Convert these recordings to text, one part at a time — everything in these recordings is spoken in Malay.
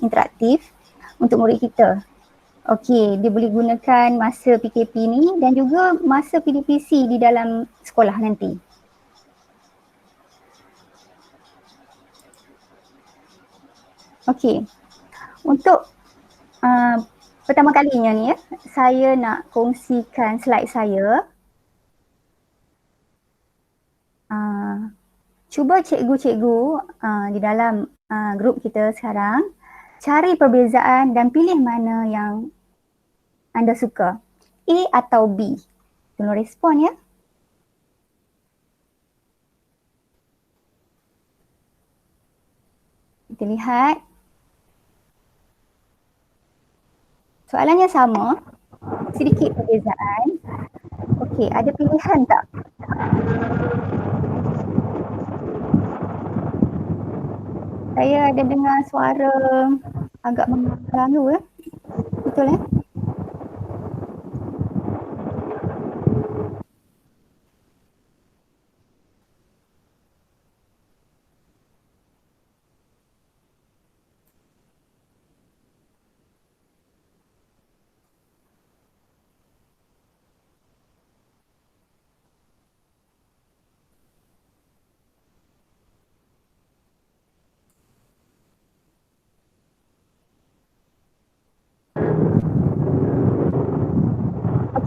interaktif untuk murid kita. Okey, dia boleh gunakan masa PKP ni dan juga masa PDPC di dalam sekolah nanti. Okey, untuk pertama kalinya ni saya nak kongsikan slide saya. Cuba cikgu-cikgu di dalam grup kita sekarang cari perbezaan dan pilih mana yang anda suka, A atau B. Tolong respon ya. Kita lihat. Soalannya sama, sedikit perbezaan. Okey, ada pilihan tak? Saya ada dengar suara agak mengganggu ya. Betul ya?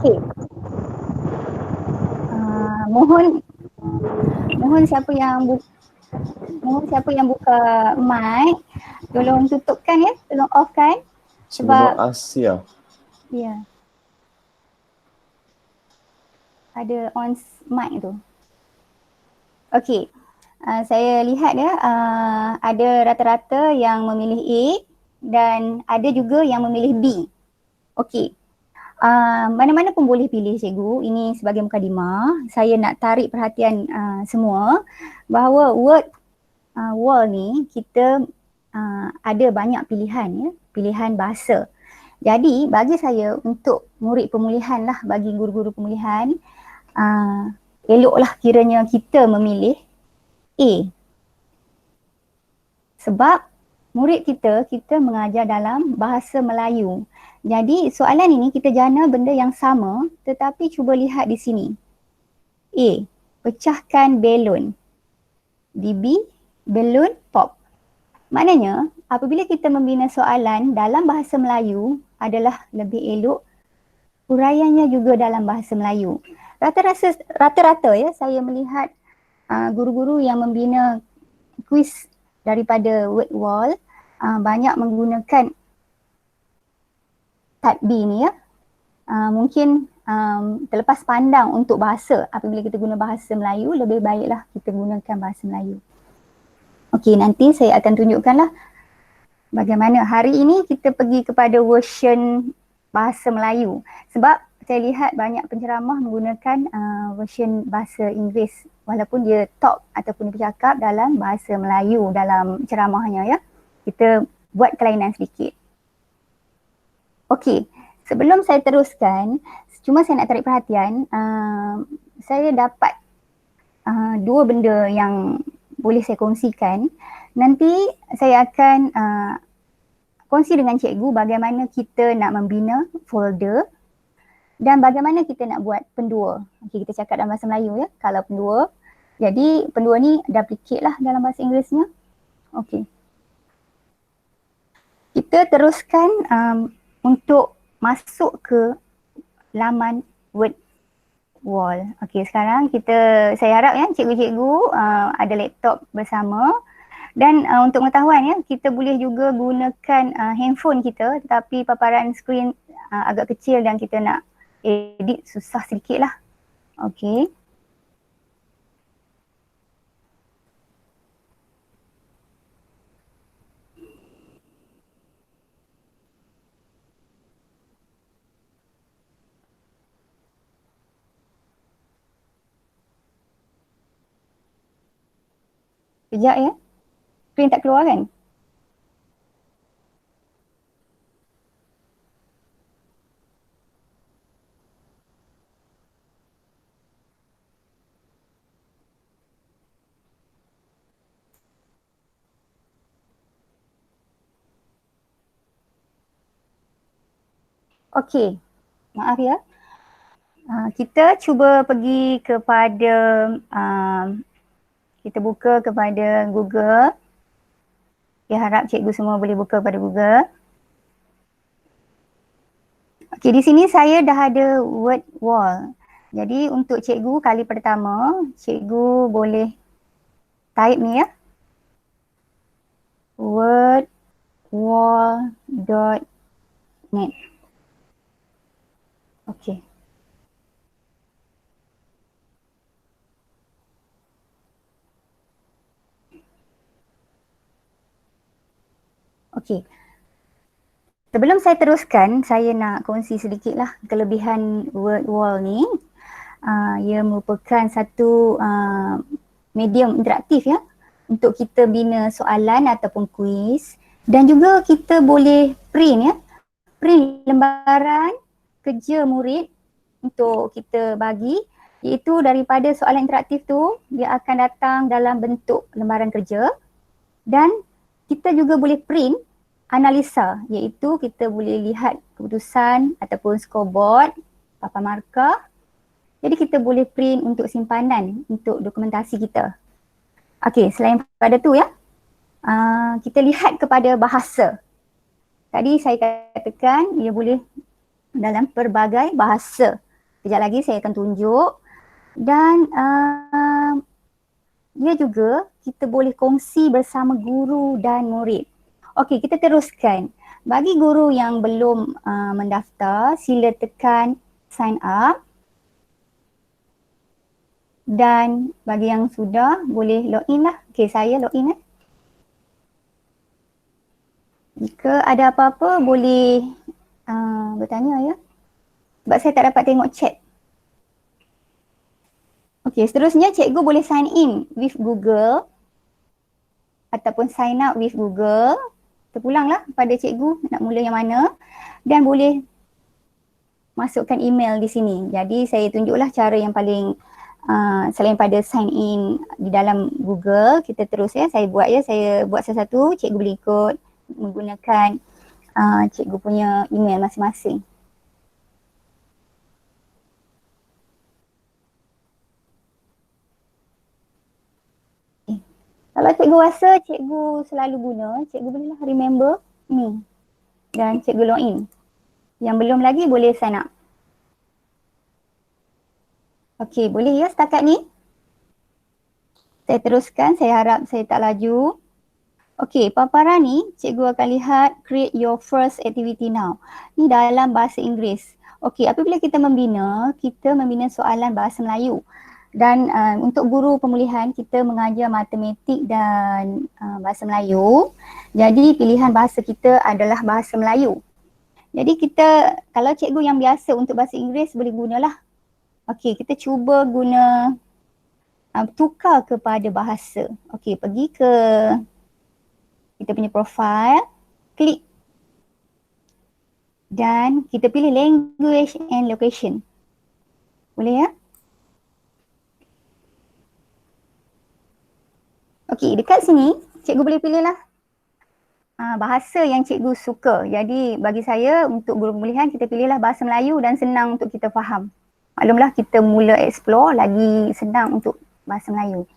Okey. Mohon siapa yang buka mic, tolong tutupkan ya, tolong off kan. Sebab Asia. Ya. Ada on mic tu. Okey. Saya lihat ya, ada rata-rata yang memilih A dan ada juga yang memilih B. Okey. Mana-mana pun boleh pilih cikgu. Ini sebagai mukadimah. Saya nak tarik perhatian semua bahawa wall ni kita ada banyak pilihan ya, pilihan bahasa. Jadi bagi saya untuk murid pemulihan lah, bagi guru-guru pemulihan, eloklah kiranya kita memilih A. Sebab murid kita mengajar dalam bahasa Melayu. Jadi soalan ini kita jana benda yang sama tetapi cuba lihat di sini. A. Pecahkan belon. Di B. Belon pop. Maknanya apabila kita membina soalan dalam bahasa Melayu adalah lebih elok huraiannya juga dalam bahasa Melayu. Rata-rata ya saya melihat guru-guru yang membina kuis daripada word wall banyak menggunakan type B ni ya. Mungkin terlepas pandang untuk bahasa, apabila kita guna bahasa Melayu lebih baiklah kita gunakan bahasa Melayu. Okey, nanti saya akan tunjukkanlah bagaimana hari ini kita pergi kepada version bahasa Melayu. Sebab saya lihat banyak penceramah menggunakan version bahasa Inggeris walaupun dia talk ataupun dia bercakap dalam bahasa Melayu dalam ceramahnya ya. Kita buat kelainan sedikit. Okey, sebelum saya teruskan, cuma saya nak tarik perhatian, saya dapat dua benda yang boleh saya kongsikan. Nanti saya akan kongsi dengan cikgu bagaimana kita nak membina folder dan bagaimana kita nak buat pendua. Okey, kita cakap dalam bahasa Melayu ya, kalau pendua. Jadi pendua ni duplicate lah dalam bahasa Inggerisnya. Okey. Kita teruskan untuk masuk ke laman word wall. Okey, sekarang saya harap ya cikgu-cikgu ada laptop bersama dan untuk pengetahuan ya, kita boleh juga gunakan handphone kita tetapi paparan skrin agak kecil dan kita nak edit susah sedikit lah. Okey. Sekejap ya. Skrin tak keluar kan? Okey, maaf ya. Kita cuba pergi kepada, kita buka kepada Google. Saya harap cikgu semua boleh buka pada Google. Okey, di sini saya dah ada word wall. Jadi untuk cikgu kali pertama, cikgu boleh type ni ya. wordwall.net. Okey. Okey. Sebelum saya teruskan, saya nak kongsi sedikitlah kelebihan word wall ni. Ia merupakan satu medium interaktif ya untuk kita bina soalan ataupun kuis, dan juga kita boleh print ya, print lembaran kerja murid untuk kita bagi, iaitu daripada soalan interaktif tu dia akan datang dalam bentuk lembaran kerja, dan kita juga boleh print analisa, iaitu kita boleh lihat keputusan ataupun scoreboard, papan markah. Jadi kita boleh print untuk simpanan, untuk dokumentasi kita. Okey, selain pada tu ya, kita lihat kepada bahasa. Tadi saya katakan ia boleh dalam pelbagai bahasa. Sekejap lagi saya akan tunjuk. Dan dia juga kita boleh kongsi bersama guru dan murid. Okey, kita teruskan. Bagi guru yang belum mendaftar, sila tekan sign up. Dan bagi yang sudah, boleh login lah. Okey, saya login . Jika ada apa-apa, boleh bertanya ya. Sebab saya tak dapat tengok chat. Okey, seterusnya cikgu boleh sign in with Google ataupun sign up with Google. Terpulanglah pada cikgu nak mula yang mana, dan boleh masukkan email di sini. Jadi saya tunjuklah cara yang paling selain pada sign in di dalam Google, kita terus ya, saya buat satu-satu, cikgu boleh ikut menggunakan cikgu punya email masing-masing. Kalau cikgu rasa cikgu selalu guna, cikgu bolehlah remember ni dan cikgu login. Yang belum lagi boleh sign up. Okey, boleh ya setakat ni? Saya teruskan, saya harap saya tak laju. Okey, paparan ni cikgu akan lihat create your first activity now. Ni dalam bahasa Inggeris. Okey, apabila kita membina soalan bahasa Melayu. Dan untuk guru pemulihan, kita mengajar matematik dan bahasa Melayu. Jadi pilihan bahasa kita adalah bahasa Melayu. Jadi kita, kalau cikgu yang biasa untuk bahasa Inggeris boleh gunalah. Okey, kita cuba guna tukar kepada bahasa. Okey, pergi ke kita punya profile, klik dan kita pilih language and location. Boleh ya? Okey, dekat sini cikgu boleh pilihlah bahasa yang cikgu suka. Jadi bagi saya untuk guru pemulihan kita pilihlah bahasa Melayu dan senang untuk kita faham. Maklumlah kita mula explore lagi senang untuk bahasa Melayu.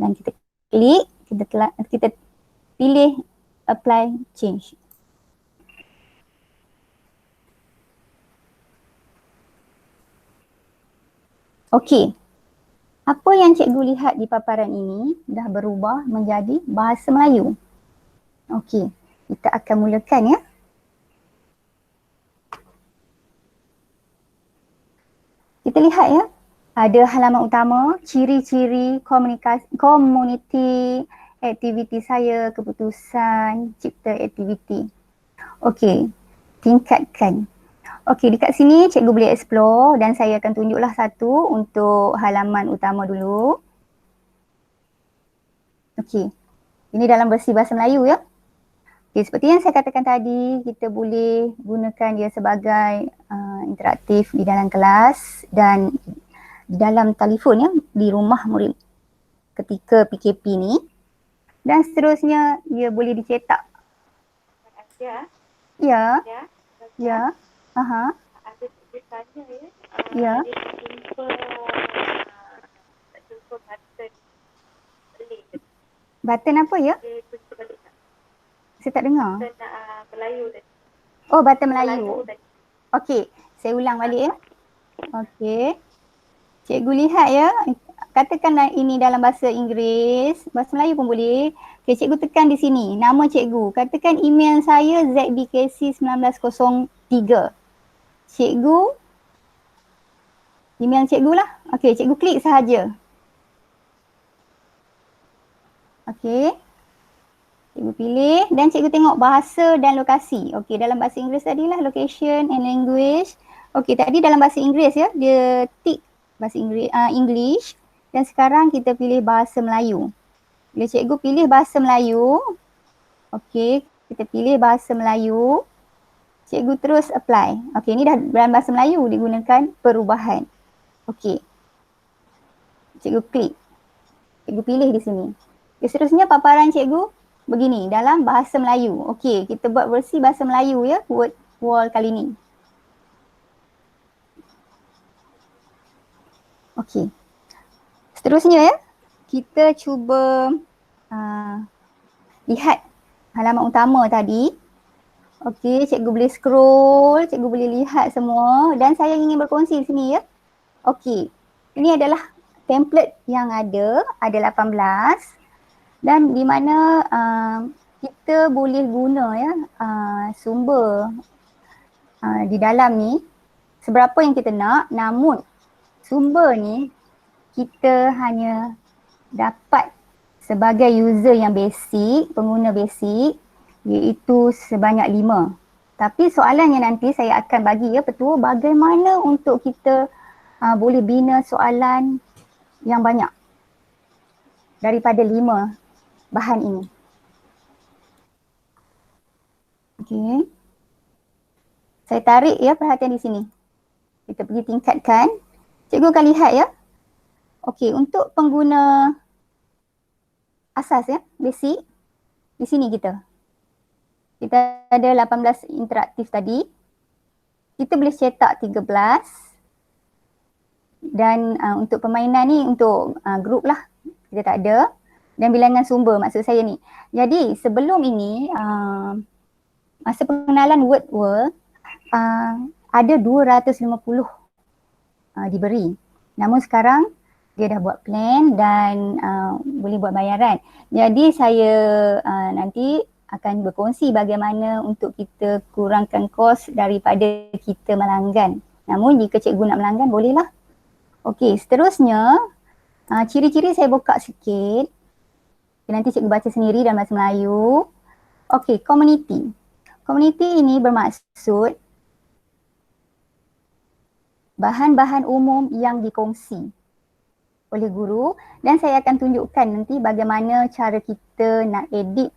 Dan kita klik, kita pilih apply change. Okey. Apa yang cikgu lihat di paparan ini dah berubah menjadi bahasa Melayu. Okey, kita akan mulakan ya. Kita lihat ya, ada halaman utama, ciri-ciri community aktiviti saya, keputusan, cipta aktiviti. Okey, tingkatkan. Okey, dekat sini cikgu boleh explore dan saya akan tunjuklah satu untuk halaman utama dulu. Okey, ini dalam versi bahasa Melayu ya. Okey, seperti yang saya katakan tadi, kita boleh gunakan dia sebagai interaktif di dalam kelas dan di dalam telefon ya, di rumah murid ketika PKP ni. Dan seterusnya, ia boleh dicetak. Ya. Ya. Aha. Ada dia tanya ya. Ya. Dia jumpa button Malay. Button apa ya? Dia jumpa balik tak? Saya tak dengar. Button Melayu tadi. Oh, button Melayu. tadi. Okey, saya ulang balik ya. Okey. Cikgu lihat ya. Katakanlah ini dalam bahasa Inggeris, bahasa Melayu pun boleh. Okey, cikgu tekan di sini. Nama cikgu. Katakan email saya zbkc1903. Cikgu, email cikgu lah. Okey, cikgu klik sahaja. Okey. Cikgu pilih dan cikgu tengok bahasa dan lokasi. Okey, dalam bahasa Inggeris tadilah location and language. Okey, tadi dalam bahasa Inggeris ya, dia tick bahasa Inggeris, English, dan sekarang kita pilih bahasa Melayu. Bila cikgu pilih bahasa Melayu, okey, kita pilih bahasa Melayu, cikgu terus apply. Okey, ini dah dalam bahasa Melayu digunakan perubahan. Okey. Cikgu klik. Cikgu pilih di sini. Okay, seterusnya paparan cikgu begini dalam bahasa Melayu. Okey, kita buat versi bahasa Melayu ya, word wall kali ni. Okey. Seterusnya ya, kita cuba lihat halaman utama tadi. Okey, cikgu boleh scroll, cikgu boleh lihat semua dan saya ingin berkongsi di sini ya. Okey, ini adalah template yang ada 18 dan di mana kita boleh guna ya sumber di dalam ni seberapa yang kita nak, namun sumber ni kita hanya dapat sebagai user yang basic, pengguna basic, iaitu sebanyak 5. Tapi soalannya nanti saya akan bagi ya petua bagaimana untuk kita boleh bina soalan yang banyak daripada 5 bahan ini. Okey. Saya tarik ya perhatian di sini. Kita pergi tingkatkan. Cikgu akan lihat ya. Okey, untuk pengguna asas ya, basic, di sini kita. Kita ada 18 interaktif tadi. Kita boleh cetak 13. Dan untuk permainan ni untuk group lah. Kita tak ada. Dan bilangan sumber maksud saya ni. Jadi sebelum ini masa pengenalan word world ada 250 diberi. Namun sekarang dia dah buat plan dan boleh buat bayaran. Jadi saya nanti akan berkongsi bagaimana untuk kita kurangkan kos daripada kita melanggan. Namun jika cikgu nak melanggan bolehlah. Okey, seterusnya ciri-ciri saya buka sikit. Nanti cikgu baca sendiri dalam bahasa Melayu. Okey, community. Community ini bermaksud bahan-bahan umum yang dikongsi oleh guru dan saya akan tunjukkan nanti bagaimana cara kita nak edit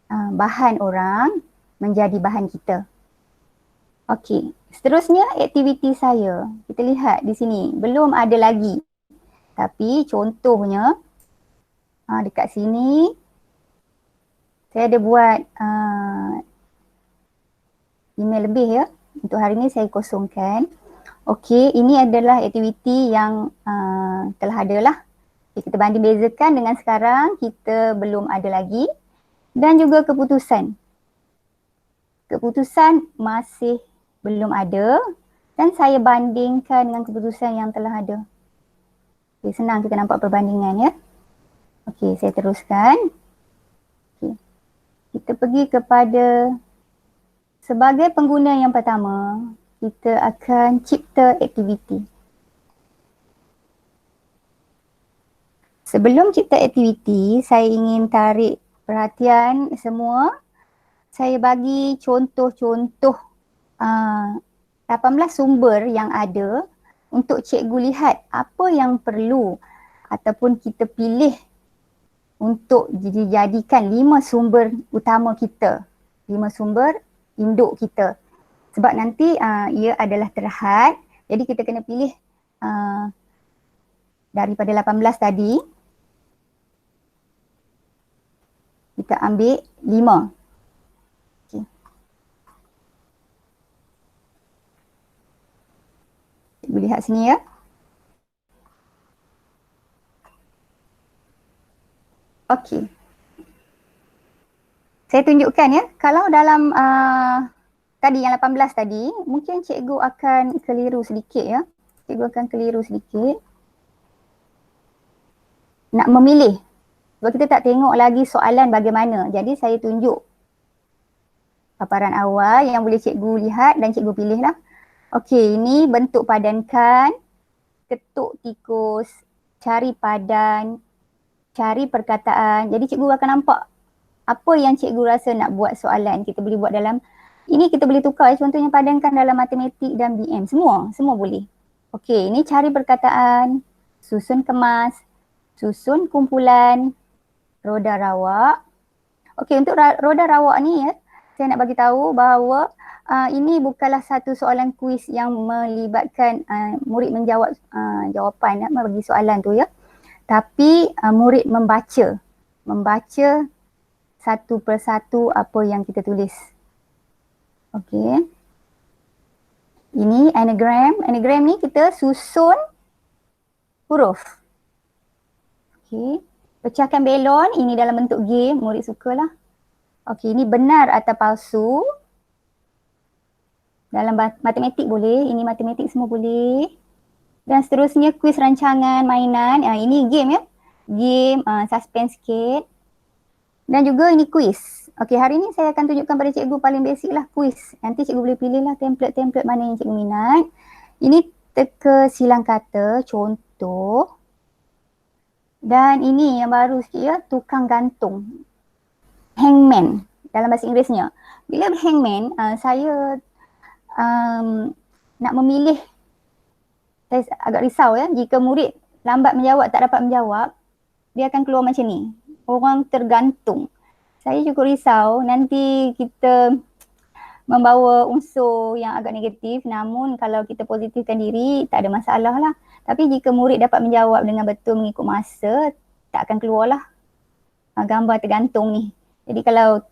bahan orang menjadi bahan kita. Okey, seterusnya aktiviti saya. Kita lihat di sini, belum ada lagi. Tapi contohnya dekat sini saya ada buat email lebih ya. Untuk hari ini saya kosongkan. Okey, ini adalah aktiviti yang telah ada lah. Kita banding bezakan dengan sekarang, kita belum ada lagi. Dan juga keputusan. Keputusan masih belum ada. Dan saya bandingkan dengan keputusan yang telah ada. Okay, senang kita nampak perbandingan ya. Okey, saya teruskan. Okay. Kita pergi kepada sebagai pengguna yang pertama, kita akan cipta aktiviti. Sebelum cipta aktiviti, saya ingin tarik perhatian semua. Saya bagi contoh-contoh 18 sumber yang ada untuk cikgu lihat apa yang perlu ataupun kita pilih untuk dijadikan 5 sumber utama kita. 5 sumber induk kita. Sebab nanti ia adalah terhad. Jadi kita kena pilih daripada 18 tadi. Kita ambil 5. Okay. Lihat sini ya. Okey. Saya tunjukkan ya, kalau dalam tadi yang 18 tadi, mungkin cikgu akan keliru sedikit ya. Cikgu akan keliru sedikit. Nak memilih. Sebab kita tak tengok lagi soalan bagaimana. Jadi saya tunjuk paparan awal yang boleh cikgu lihat dan cikgu pilih lah. Okey, ini bentuk padankan, ketuk tikus, cari padan, cari perkataan. Jadi cikgu akan nampak apa yang cikgu rasa nak buat soalan. Kita boleh buat dalam, ini kita boleh tukar contohnya padankan dalam matematik dan BM. Semua boleh. Okey, ini cari perkataan, susun kemas, susun kumpulan, roda rawak. Okey, untuk roda rawak ni ya, saya nak bagi tahu bahawa ini bukanlah satu soalan kuis yang melibatkan murid menjawab jawapan, bagi soalan tu ya. Tapi murid membaca satu persatu apa yang kita tulis. Okey. Ini anagram. Anagram ni kita susun huruf. Okey. Pecahkan belon. Ini dalam bentuk game. Murid sukalah. Okey. Ini benar atau palsu. Dalam matematik boleh. Ini matematik semua boleh. Dan seterusnya kuis rancangan mainan. Ini game ya. Game. Suspense sikit. Dan juga ini kuis. Okey, hari ni saya akan tunjukkan pada cikgu paling basic lah kuis. Nanti cikgu boleh pilih lah template-template mana yang cikgu minat. Ini teka silang kata, contoh. Dan ini yang baru sikit ya, tukang gantung. Hangman dalam bahasa Inggerisnya. Bila hangman, saya nak memilih, saya agak risau ya, jika murid lambat menjawab, tak dapat menjawab, dia akan keluar macam ni. Orang tergantung. Saya cukup risau nanti kita membawa unsur yang agak negatif, namun kalau kita positifkan diri tak ada masalah lah. Tapi jika murid dapat menjawab dengan betul mengikut masa, tak akan keluar lah gambar tergantung ni. Jadi kalau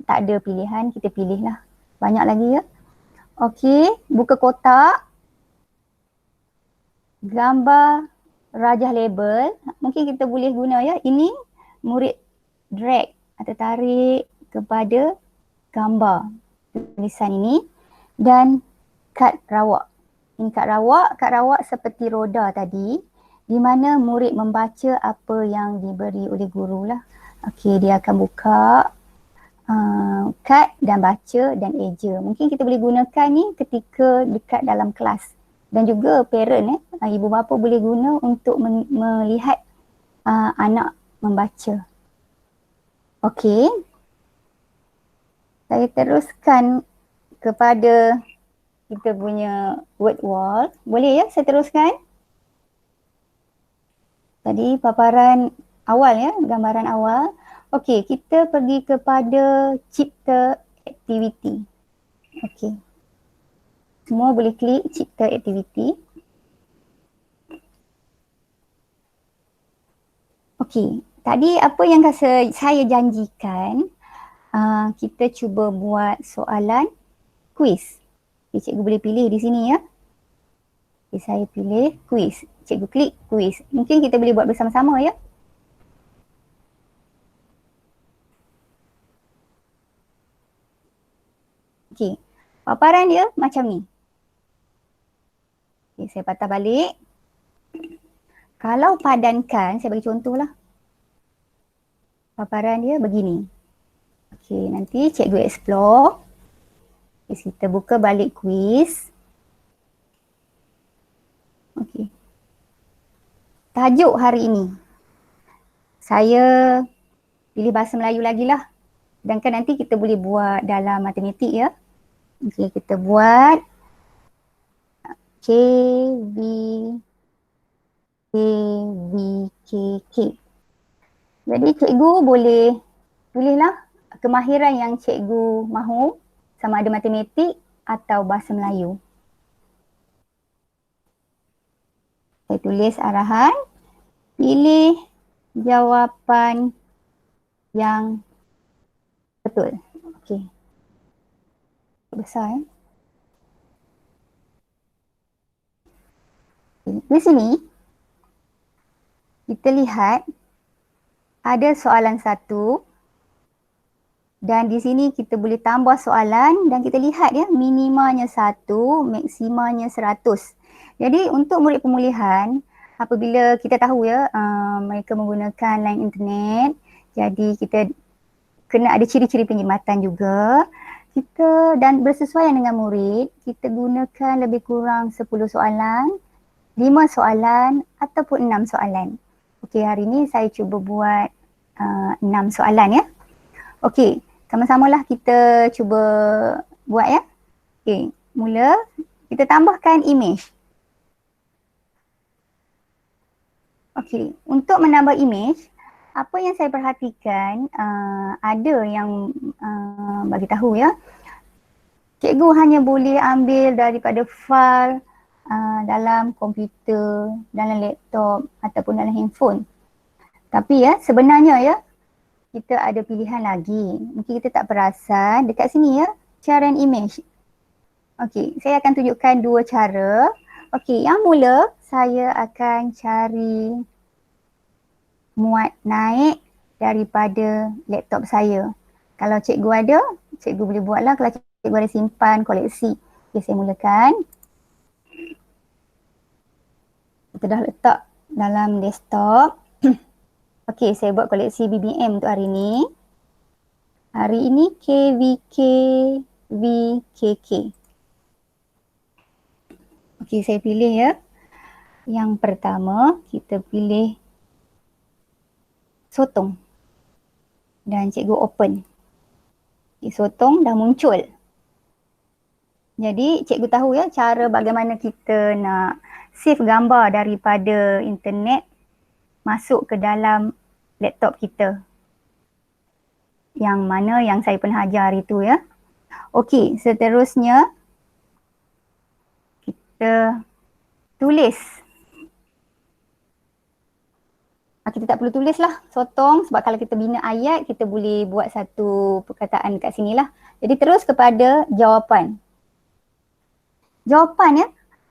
tak ada pilihan, kita pilih lah. Banyak lagi ya. Okey, buka kotak. Gambar rajah label. Mungkin kita boleh guna ya. Ini murid drag atau tarik kepada gambar tulisan ini dan kad rawak. Ini kad rawak seperti roda tadi di mana murid membaca apa yang diberi oleh guru lah. Okey, dia akan buka kad dan baca dan eja. Mungkin kita boleh gunakan ni ketika dekat dalam kelas. Dan juga parent ibu bapa boleh guna untuk melihat anak membaca. Okey. Saya teruskan kepada kita punya word wall. Boleh ya saya teruskan? Tadi paparan awal ya, gambaran awal. Okey, kita pergi kepada cipta aktiviti. Okey. Semua boleh klik cipta aktiviti. Okey, tadi apa yang saya janjikan, kita cuba buat soalan kuis. Okay, cikgu boleh pilih di sini ya. Okay, saya pilih kuis. Cikgu klik kuis. Mungkin kita boleh buat bersama-sama ya. Okey, paparan dia macam ni. Okay, saya patah balik. Kalau padankan, saya bagi contoh lah. Paparan dia begini. Okey, nanti cikgu explore. Okay, kita buka balik kuis. Okey. Tajuk hari ini. Saya pilih bahasa Melayu lagi lah. Sedangkan nanti kita boleh buat dalam matematik ya. Okey, kita buat KVKK. Jadi cikgu boleh pilihlah kemahiran yang cikgu mahu, sama ada matematik atau bahasa Melayu. Saya tulis arahan, pilih jawapan yang betul. Okey. Besar ya. di sini kita lihat ada soalan 1 dan di sini kita boleh tambah soalan dan kita lihat ya minimanya 1, maksimanya 100. Jadi untuk murid pemulihan, apabila kita tahu ya mereka menggunakan line internet, jadi kita kena ada ciri-ciri penjimatan juga. Kita dan bersesuaian dengan murid, kita gunakan lebih kurang 10 soalan, 5 soalan ataupun 6 soalan. Okey, hari ni saya cuba buat 6 soalan ya. Okey, sama-samalah kita cuba buat ya. Okey, mula kita tambahkan image. Okey, untuk menambah image, apa yang saya perhatikan ada yang bagi tahu ya, cikgu hanya boleh ambil daripada file dalam komputer, dalam laptop ataupun dalam handphone. Tapi ya sebenarnya ya kita ada pilihan lagi. Mungkin kita tak perasan dekat sini ya, carian image. Okey, saya akan tunjukkan 2 cara. Okey, yang mula saya akan cari muat naik daripada laptop saya. Kalau cikgu ada, cikgu boleh buatlah. Kalau cikgu ada simpan koleksi. Okey, saya mulakan. Kita dah letak dalam desktop. Okey, saya buat koleksi BBM untuk hari ini. Hari ini KVK VKK. Okey, saya pilih ya. Yang pertama, kita pilih sotong. Dan cikgu open. Okay, sotong dah muncul. Jadi cikgu tahu ya cara bagaimana kita nak save gambar daripada internet masuk ke dalam laptop kita. Yang mana yang saya pernah ajar hari tu ya. Okey, seterusnya kita tulis. Kita tak perlu tulis lah sotong sebab kalau kita bina ayat kita boleh buat satu perkataan kat sini lah. Jadi terus kepada jawapan. Jawapan ya.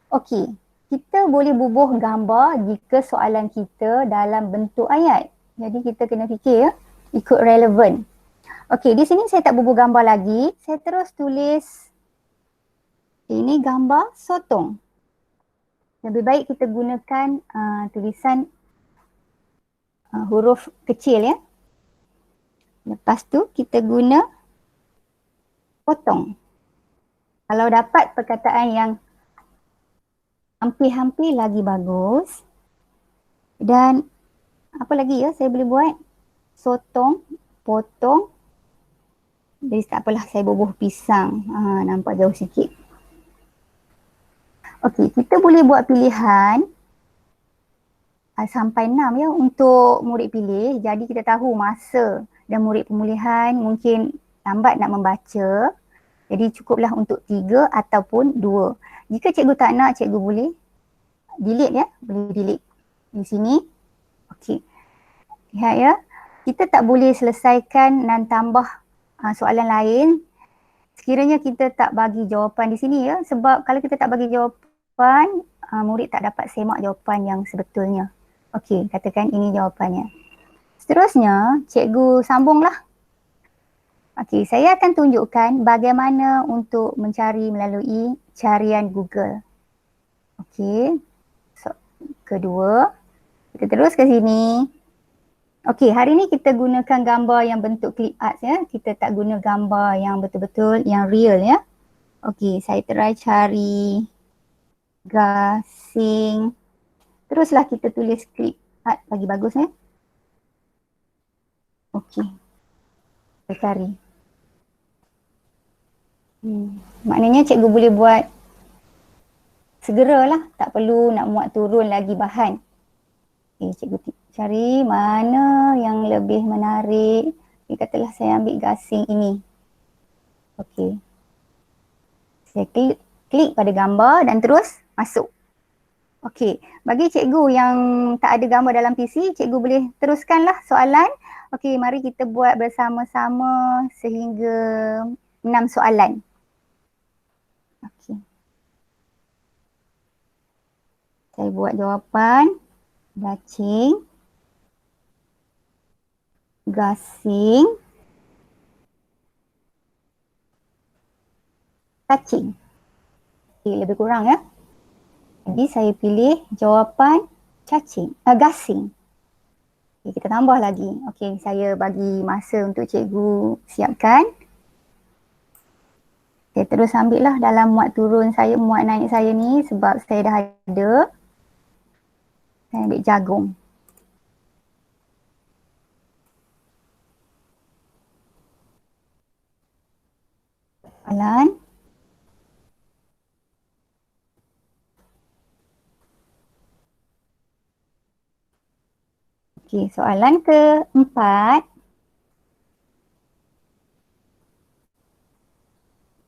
Okey, kita boleh bubuh gambar jika soalan kita dalam bentuk ayat. Jadi kita kena fikir ya, ikut relevan. Okey, di sini saya tak bubuh gambar lagi. Saya terus tulis ini gambar sotong. Lebih baik kita gunakan tulisan huruf kecil ya. Lepas tu kita guna potong. Kalau dapat perkataan yang hampir-hampir lagi bagus. Dan apa lagi ya saya boleh buat? Sotong, potong. Jadi tak apalah saya bubuh pisang. Nampak jauh sikit. Okey, kita boleh buat pilihan sampai 6 ya untuk murid pilih. Jadi kita tahu masa dan murid pemulihan mungkin lambat nak membaca. Jadi cukuplah untuk 3 ataupun 2. Jika cikgu tak nak, cikgu boleh delete ya. Boleh delete di sini. Okey. Lihat ya. Kita tak boleh selesaikan dan tambah soalan lain sekiranya kita tak bagi jawapan di sini ya. Sebab kalau kita tak bagi jawapan, murid tak dapat semak jawapan yang sebetulnya. Okey, katakan ini jawapannya. Seterusnya, cikgu sambunglah. Okey, saya akan tunjukkan bagaimana untuk mencari melalui carian Google. Okey, so, kedua, kita terus ke sini. Okey, hari ni kita gunakan gambar yang bentuk clip art ya. Kita tak guna gambar yang betul-betul, yang real ya. Okey, saya try cari gasing. Teruslah kita tulis clip art bagi bagus ya. Okey, kita cari. Maknanya cikgu boleh buat segeralah, tak perlu nak muat turun lagi bahan. Okay, cikgu cari mana yang lebih menarik. Okay, katalah saya ambil gasing ini. Okey. Saya klik pada gambar dan terus masuk. Okey, bagi cikgu yang tak ada gambar dalam PC, cikgu boleh teruskanlah soalan. Okey, mari kita buat bersama-sama sehingga 6 soalan. Okey. Saya buat jawapan. Gacing. Gasing. Cacing. Okay, lebih kurang ya. Jadi saya pilih jawapan gasing. Okay, kita tambah lagi. Okay, saya bagi masa untuk cikgu siapkan. Okay, terus ambil lah dalam muat turun saya, muat naik saya ni sebab saya dah ada. Saya ambil jagung. Soalan. Okay, soalan keempat.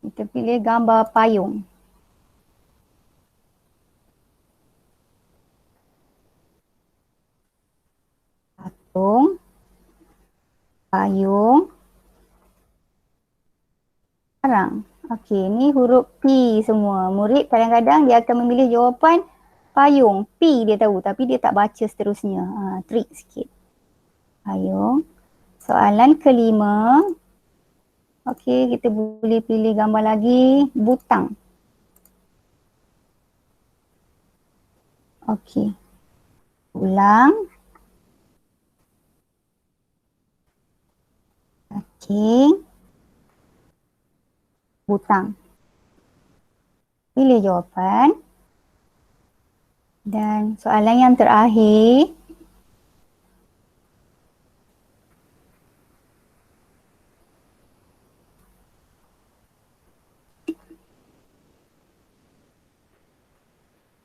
Kita pilih gambar payung. Patung. Payung. Sekarang. Okey, ni huruf P semua. Murid kadang-kadang dia akan memilih jawapan payung. P dia tahu tapi dia tak baca seterusnya. Trik sikit. Payung. Soalan kelima. Okey, kita boleh pilih gambar lagi. Butang. Okey. Ulang. Cacing. Butang. Pilih jawapan. Dan soalan yang terakhir.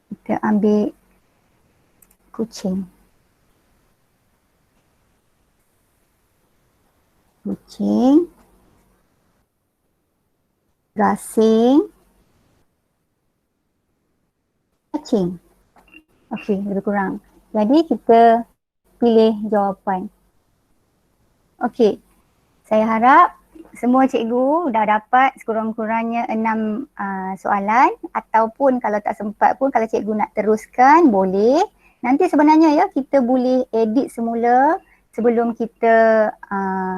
Kita ambil kucing. Kucing. Gasing. Cacing. Okey, lebih kurang. Jadi kita pilih jawapan. Okey, saya harap semua cikgu dah dapat sekurang-kurangnya 6 soalan ataupun kalau tak sempat pun kalau cikgu nak teruskan boleh. Nanti sebenarnya ya kita boleh edit semula sebelum kita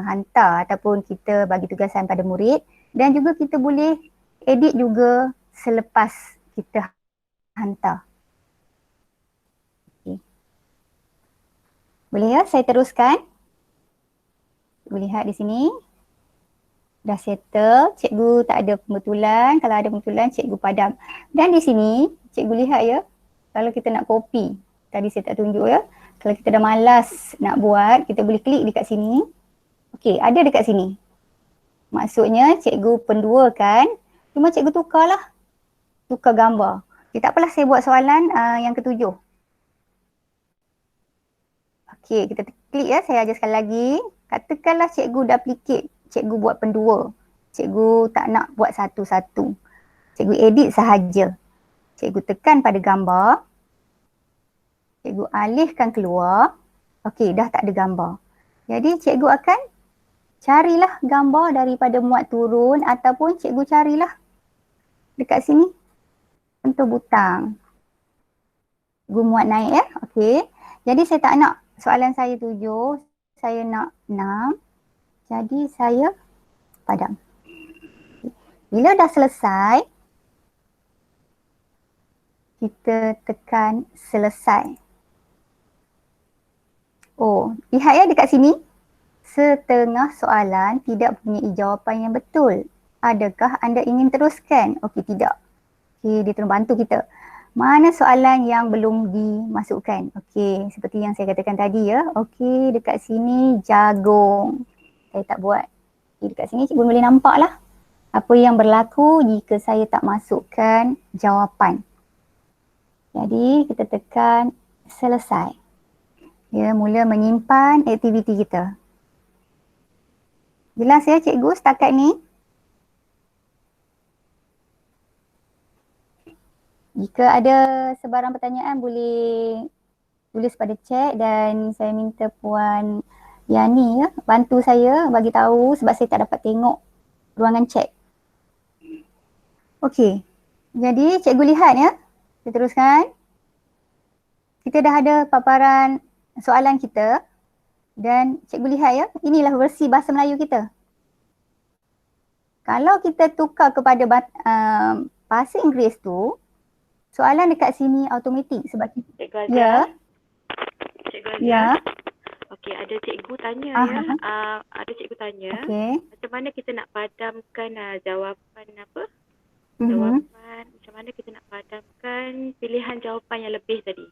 hantar ataupun kita bagi tugasan pada murid dan juga kita boleh edit juga selepas kita hantar. Okay. Boleh ya saya teruskan? Boleh lihat di sini. Dah settle, cikgu tak ada pembetulan. Kalau ada pembetulan, cikgu padam. Dan di sini, cikgu lihat ya, kalau kita nak copy. Tadi saya tak tunjuk ya. Kalau kita dah malas nak buat, kita boleh klik dekat sini. Okey, ada dekat sini. Maksudnya cikgu penduakan, cuma cikgu tukarlah. Tukar gambar. Okay, tak apalah saya buat soalan yang ketujuh. Okey, kita klik ya, saya ajar sekali lagi. Katakanlah cikgu duplicate, cikgu buat pendua. Cikgu tak nak buat satu-satu. Cikgu edit sahaja. Cikgu tekan pada gambar. Cikgu alihkan keluar. Okey, dah tak ada gambar. Jadi cikgu akan carilah gambar daripada muat turun ataupun cikgu carilah dekat sini. Contoh butang. Cikgu muat naik ya. Okey. Jadi saya tak nak soalan saya 7. Saya nak 6. Jadi saya padam. Bila dah selesai, kita tekan selesai. Oh, lihat ya dekat sini. Setengah soalan tidak mempunyai jawapan yang betul. Adakah anda ingin teruskan? Okey, tidak. Okey, dia tolong bantu kita. Mana soalan yang belum dimasukkan? Okey, seperti yang saya katakan tadi ya. Okey, dekat sini jagung. Saya tak buat. Okey, dekat sini cikgu boleh nampak lah apa yang berlaku jika saya tak masukkan jawapan. Jadi, kita tekan selesai. Dia mula menyimpan aktiviti kita. Jelas ya cikgu setakat ni? Jika ada sebarang pertanyaan boleh tulis pada chat dan saya minta Puan Yani ya bantu saya bagi tahu sebab saya tak dapat tengok ruangan chat. Okey. Jadi cikgu lihat ya. Kita teruskan. kita dah ada paparan soalan kita dan cikgu lihat ya, inilah versi bahasa Melayu kita. Kalau kita tukar kepada bahasa Inggeris tu, soalan dekat sini automatik sebab Cikgu Azia. ya, Cikgu Azia. ya, Okey, ada cikgu tanya ya. Ada cikgu tanya. okey. Macam mana kita nak padamkan jawapan apa? Mhm. Jawapan, macam mana kita nak padamkan pilihan jawapan yang lebih tadi?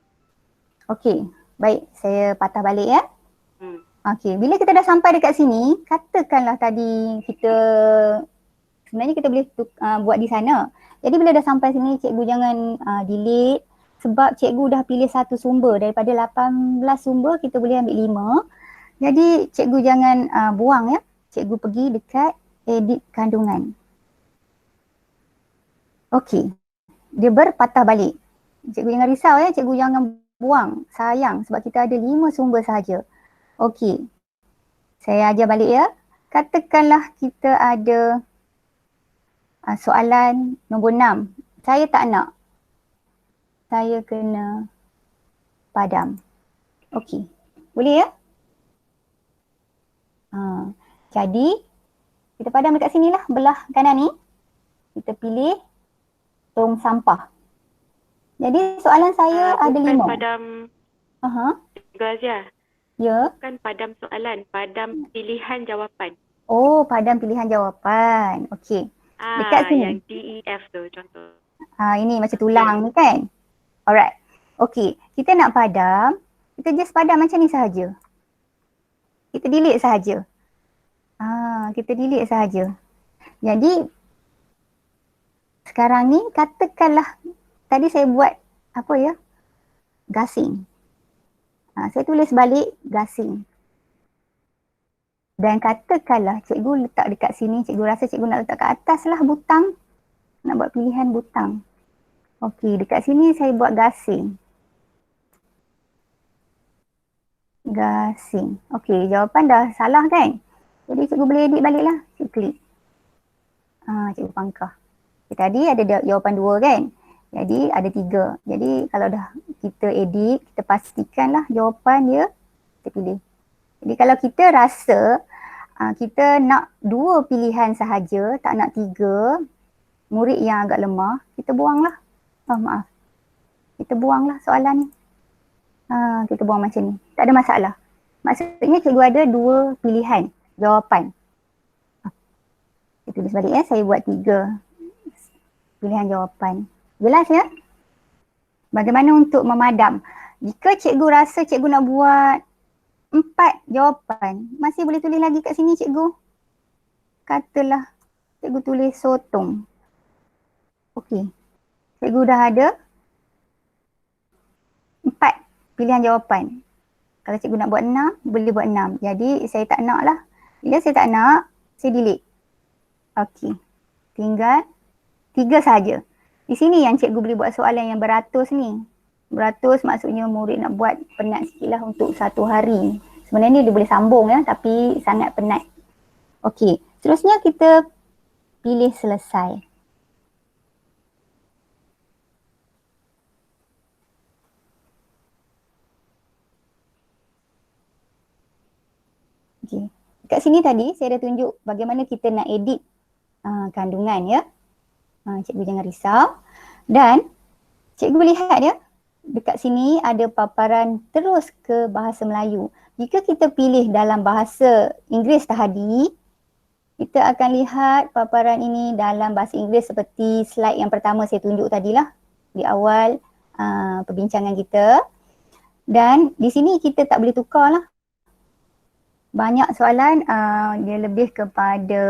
Okey, baik, saya patah balik ya. Hmm. Okey, bila kita dah sampai dekat sini, katakanlah tadi kita sebenarnya kita boleh buat di sana. Jadi bila dah sampai sini, cikgu jangan delete sebab cikgu dah pilih satu sumber. Daripada 18 sumber, kita boleh ambil 5. Jadi cikgu jangan buang ya. Cikgu pergi dekat edit kandungan. Okey, dia berpatah balik. Cikgu jangan risau ya, cikgu jangan buang. Sayang sebab kita ada 5 sumber sahaja. Okey, saya ajar balik ya. Katakanlah kita ada soalan nombor 6. Saya tak nak. Saya kena padam. Okey. Boleh ya? Jadi, kita padam dekat sini lah. Belah kanan ni. Kita pilih tong sampah. Jadi, soalan saya ada 5. Bukan padam Cikgu Azia. Ya. Bukan padam soalan, padam pilihan jawapan. Oh, padam pilihan jawapan. Okey. Dekat sini. Yang DEF tu contoh. Ini macam tulang ni kan? Alright. Okey. Kita nak padam. Kita just padam macam ni sahaja. Kita delete sahaja. Kita delete sahaja. Jadi, sekarang ni katakanlah tadi saya buat apa ya? Gasing. Saya tulis balik gasing. Dan katakanlah cikgu letak dekat sini, cikgu rasa cikgu nak letak kat atas lah butang. Nak buat pilihan butang. Okey, dekat sini saya buat gasing. Gasing. Okey, jawapan dah salah kan? Jadi cikgu boleh edit balik lah. Cikgu klik. Cikgu pangkah. Tadi ada jawapan 2 kan? Jadi ada 3. Jadi kalau dah kita edit, kita pastikanlah jawapan dia, kita pilih. Jadi kalau kita rasa kita nak 2 pilihan sahaja, tak nak 3, murid yang agak lemah, kita buanglah. Maaf. Kita buanglah soalan ni. Kita buang macam ni. Tak ada masalah. Maksudnya cikgu ada 2 pilihan jawapan. Saya tulis balik ya. Saya buat 3 pilihan jawapan. Jelas ya? Bagaimana untuk memadam? Jika cikgu rasa cikgu nak buat 4 jawapan, masih boleh tulis lagi kat sini cikgu. Katalah cikgu tulis sotong. Okey. Cikgu dah ada 4 pilihan jawapan. Kalau cikgu nak buat 6, boleh buat 6. Jadi saya tak nak lah. Bila saya tak nak, saya delete. Okey. Tinggal 3 sahaja. Di sini yang cikgu boleh buat soalan yang beratus ni. Beratus maksudnya murid nak buat penat sikit lah untuk 1 hari. Sebenarnya dia boleh sambung ya, tapi sangat penat. Okey. Seterusnya kita pilih selesai. Okey. Dekat sini tadi saya dah tunjuk bagaimana kita nak edit kandungan ya. Cikgu jangan risau. Dan cikgu lihat ya, dekat sini ada paparan terus ke bahasa Melayu. Jika kita pilih dalam bahasa Inggeris tadi, kita akan lihat paparan ini dalam bahasa Inggeris seperti slide yang pertama saya tunjuk tadilah di awal perbincangan kita. Dan di sini kita tak boleh tukar lah. Banyak soalan dia lebih kepada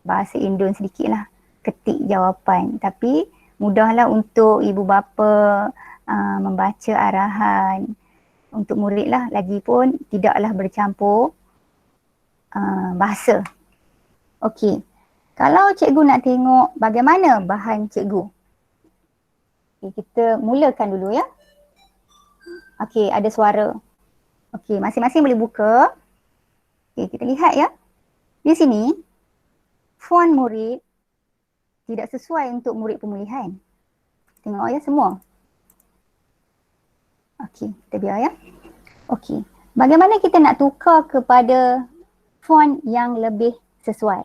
bahasa Indon sedikit lah. Ketik jawapan. Tapi mudahlah untuk ibu bapa membaca arahan untuk murid lah. Lagipun tidaklah bercampur bahasa. Okey. Kalau cikgu nak tengok bagaimana bahan cikgu. Okay, kita mulakan dulu ya. Okey, ada suara. Okey, masing-masing boleh buka. Okey, kita lihat ya. Di sini, font murid tidak sesuai untuk murid pemulihan. Tengok ya semua. Okey, kita biar ya. Okey. Bagaimana kita nak tukar kepada font yang lebih sesuai?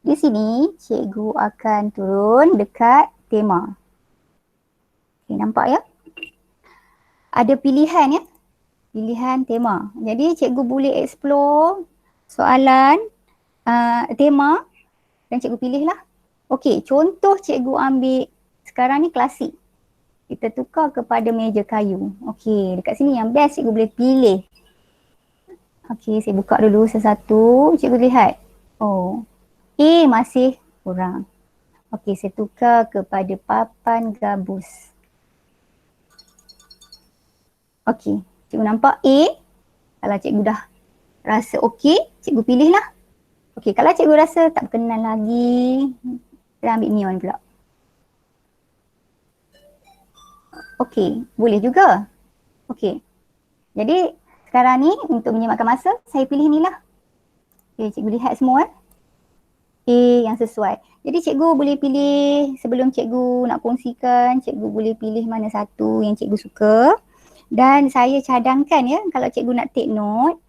Di sini cikgu akan turun dekat tema. Okey, nampak ya? Ada pilihan ya. Pilihan tema. Jadi cikgu boleh explore soalan tema dan cikgu pilihlah. Okey, contoh cikgu ambil sekarang ni klasik. Kita tukar kepada meja kayu. Okey, dekat sini yang best cikgu boleh pilih. Okey, saya buka dulu satu-satu. Cikgu lihat. Oh, A masih kurang. Okey, saya tukar kepada papan gabus. Okey, cikgu nampak A. Kalau cikgu dah rasa okey, cikgu pilihlah. Okey, kalau cikgu rasa tak berkenan lagi, kita ambil neon pula. Okey, boleh juga. Okey. Jadi sekarang ni untuk menyematkan masa, saya pilih ni lah. Okey, cikgu lihat semua A yang sesuai. Jadi cikgu boleh pilih sebelum cikgu nak kongsikan, cikgu boleh pilih mana satu yang cikgu suka. Dan saya cadangkan ya, kalau cikgu nak take note,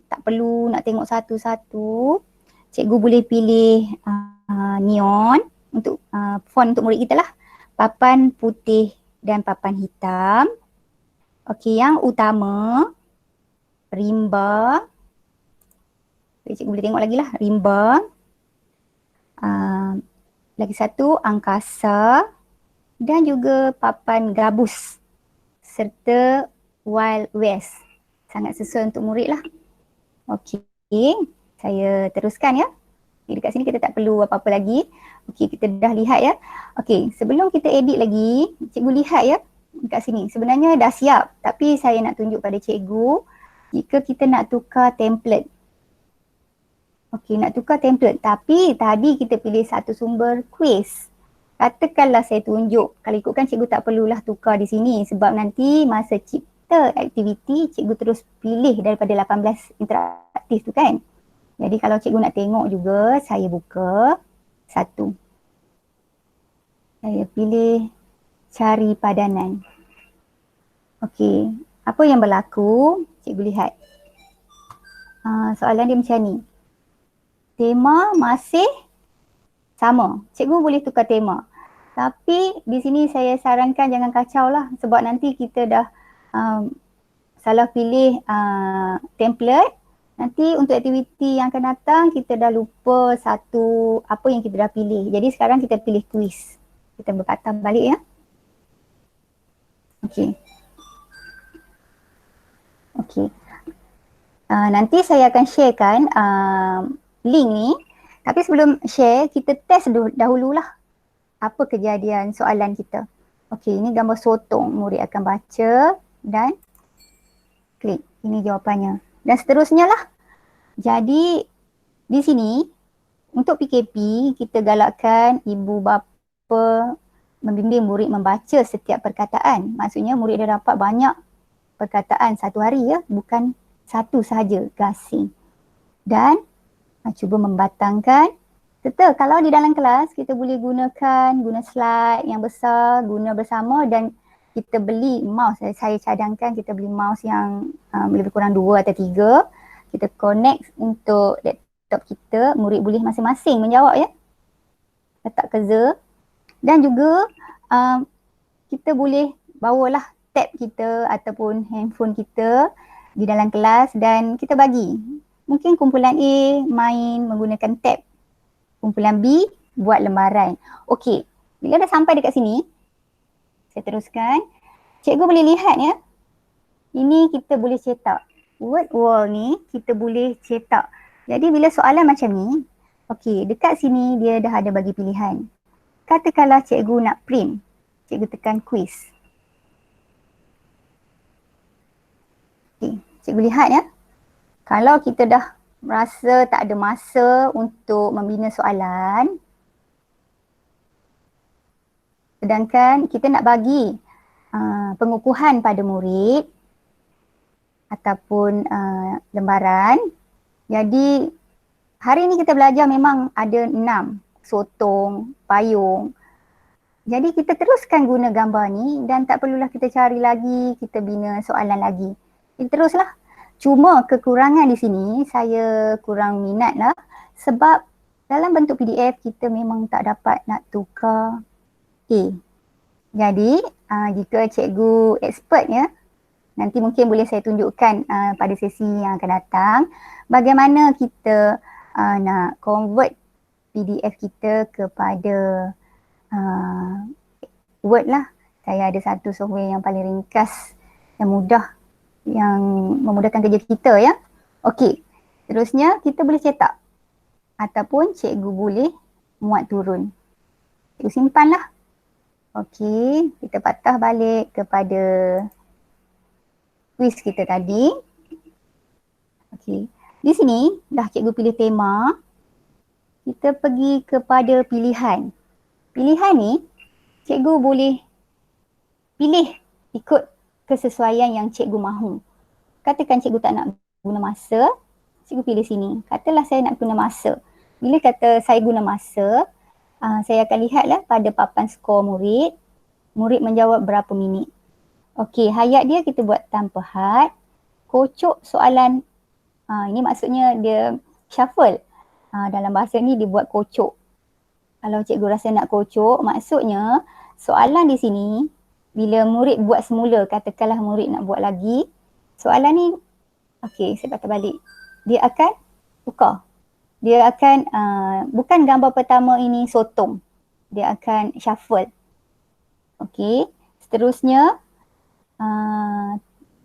tak perlu nak tengok satu-satu. Cikgu boleh pilih neon untuk font untuk murid kita lah. Papan putih dan papan hitam. Okey, yang utama rimba. Cikgu boleh tengok lagi lah, rimba. Lagi satu angkasa dan juga papan gabus serta Wild West. Sangat sesuai untuk murid lah. Okey, saya teruskan ya. Dekat sini kita tak perlu apa-apa lagi. Okey, kita dah lihat ya. Okey, sebelum kita edit lagi, cikgu lihat ya dekat sini. Sebenarnya dah siap, tapi saya nak tunjuk pada cikgu jika kita nak tukar template. Okey, nak tukar template, tapi tadi kita pilih satu sumber quiz. Katakanlah saya tunjuk, kalau ikutkan cikgu tak perlulah tukar di sini sebab nanti masa cipta aktiviti cikgu terus pilih daripada 18 interaktif tu kan. Jadi kalau cikgu nak tengok juga, saya buka satu. Saya pilih cari padanan. Okey, apa yang berlaku? Cikgu lihat. Soalan dia macam ni. Tema masih sama. Cikgu boleh tukar tema. Tapi di sini saya sarankan jangan kacau lah sebab nanti kita dah salah pilih template. Nanti untuk aktiviti yang akan datang kita dah lupa satu apa yang kita dah pilih. Jadi sekarang kita pilih quiz. Kita berpatah balik ya. Okey. Okey. Nanti saya akan sharekan link ni. Tapi sebelum share, kita test dahululah apa kejadian soalan kita. Okey, ini gambar sotong. Murid akan baca dan klik. Ini jawapannya. Dan seterusnya lah. Jadi di sini untuk PKP kita galakkan ibu bapa membimbing murid membaca setiap perkataan. Maksudnya murid dah dapat banyak perkataan satu hari ya, bukan satu sahaja, gasing. Dan cuba membatangkan. Serta kalau di dalam kelas kita boleh guna slide yang besar, guna bersama dan kita beli mouse. Saya cadangkan kita beli mouse yang lebih kurang 2 atau 3. Kita connect untuk laptop kita, murid boleh masing-masing menjawab ya. Letak kerja. Dan juga kita boleh bawalah tab kita ataupun handphone kita di dalam kelas dan kita bagi. Mungkin kumpulan A main menggunakan tab. Kumpulan B buat lembaran. Okey, bila dah sampai dekat sini, saya teruskan. Cikgu boleh lihat ya. Ini kita boleh cetak. Word wall ni kita boleh cetak. Jadi bila soalan macam ni, okey, dekat sini dia dah ada bagi pilihan. Katakanlah cikgu nak print, cikgu tekan quiz. Okey, cikgu lihat ya. Kalau kita dah rasa tak ada masa untuk membina soalan, sedangkan kita nak bagi pengukuhan pada murid ataupun lembaran. Jadi hari ni kita belajar memang ada 6, sotong, payung. Jadi kita teruskan guna gambar ni dan tak perlulah kita cari lagi, kita bina soalan lagi. Kita teruslah. Cuma kekurangan di sini saya kurang minat lah sebab dalam bentuk PDF kita memang tak dapat nak tukar A. Jadi jika cikgu expert ya, nanti mungkin boleh saya tunjukkan pada sesi yang akan datang bagaimana kita nak convert PDF kita kepada Word lah. Saya ada satu software yang paling ringkas dan mudah yang memudahkan kerja kita ya. Okey. Terusnya kita boleh cetak ataupun cikgu boleh muat turun. Cikgu simpanlah. Okey, kita patah balik kepada quiz kita tadi. Okey. Di sini dah cikgu pilih tema. Kita pergi kepada pilihan. Pilihan ni cikgu boleh pilih ikut kesesuaian yang cikgu mahu. Katakan cikgu tak nak guna masa, cikgu pilih sini. Katalah saya nak guna masa. Bila kata saya guna masa, saya akan lihatlah pada papan skor murid. Murid menjawab berapa minit. Okey, hayat dia kita buat tanpa had. Kocok soalan, ini maksudnya dia shuffle. Dalam bahasa ni dia buat kocok. Kalau cikgu rasa nak kocok, maksudnya soalan di sini bila murid buat semula, katakanlah murid nak buat lagi, soalan ni, okey saya patah balik. Dia akan tukar. Dia akan, bukan gambar pertama ini sotong. Dia akan shuffle. Okey, seterusnya,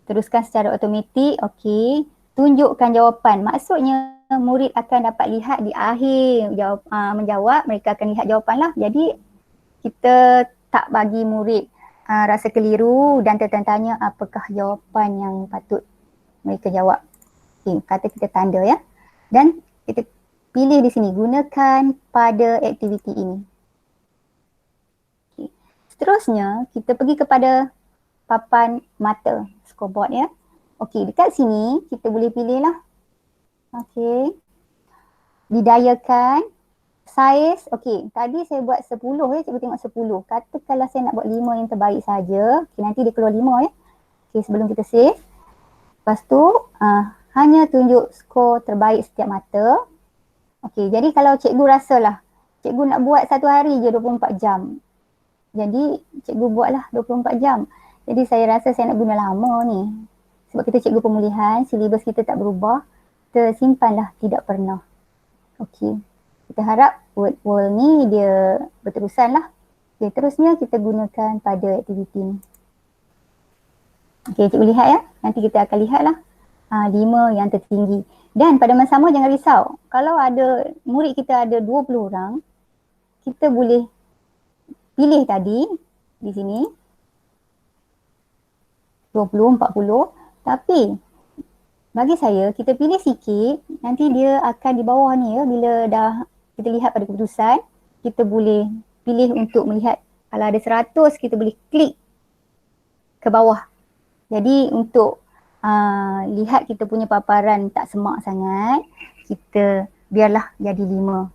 teruskan secara automatik, okey. Tunjukkan jawapan. Maksudnya murid akan dapat lihat di akhir menjawab, mereka akan lihat jawapan lah. Jadi kita tak bagi murid rasa keliru dan tertanya-tanya apakah jawapan yang patut mereka jawab. Okay, kata kita tanda ya. Dan kita pilih di sini, gunakan pada aktiviti ini. Okay. Seterusnya kita pergi kepada papan mata, scoreboard ya. Okey, dekat sini kita boleh pilih lah. Okey. Didayakan. Saiz, okey. Tadi saya buat 10 ya, cikgu tengok 10. Katakanlah saya nak buat 5 yang terbaik saja. Okey, nanti dia keluar 5 ya. Okey, sebelum kita save. Lepas tu, hanya tunjuk skor terbaik setiap mata. Okey, jadi kalau cikgu rasalah, cikgu nak buat satu hari je 24 jam. Jadi, cikgu buatlah 24 jam. Jadi saya rasa saya nak guna lama ni. Sebab kita cikgu pemulihan, silibus kita tak berubah, tersimpanlah tidak pernah. Okey. Kita harap word ni dia berterusan lah. Okey, terusnya kita gunakan pada aktiviti ni. Okey, cikgu lihat ya. Nanti kita akan lihat lah 5 yang tertinggi. Dan pada masa sama jangan risau. Kalau ada murid kita ada 20 orang, kita boleh pilih tadi di sini 20, 40. Tapi bagi saya kita pilih sikit, nanti dia akan di bawah ni ya, bila dah kita lihat pada keputusan, kita boleh pilih untuk melihat. Kalau ada 100 kita boleh klik ke bawah. Jadi untuk lihat kita punya paparan tak semak sangat, kita biarlah jadi 5.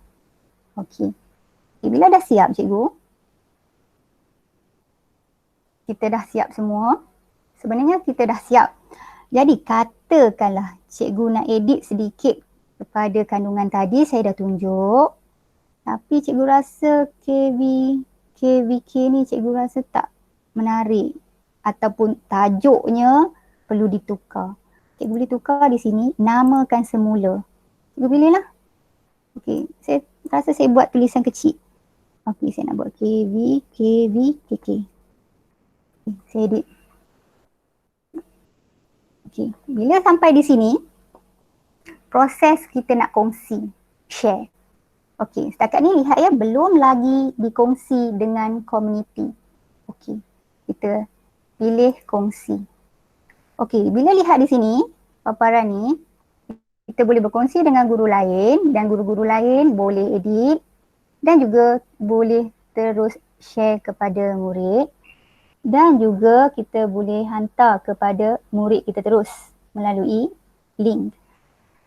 Okey. Okay, bila dah siap cikgu, kita dah siap semua. Sebenarnya kita dah siap. Jadi katakanlah cikgu nak edit sedikit kepada kandungan tadi, saya dah tunjuk. Tapi cikgu rasa KVK ni cikgu rasa tak menarik. Ataupun tajuknya perlu ditukar. Cikgu boleh tukar di sini, namakan semula. Cikgu pilihlah. Okey, saya rasa saya buat tulisan kecil. Okey, saya nak buat KK. Okay, saya edit. Okay. Bila sampai di sini, proses kita nak kongsi, share. Okey, setakat ni lihat ya, belum lagi dikongsi dengan community. Okey, kita pilih kongsi. Okey, bila lihat di sini, paparan ni, kita boleh berkongsi dengan guru lain dan guru-guru lain boleh edit dan juga boleh terus share kepada murid. Dan juga kita boleh hantar kepada murid kita terus melalui link.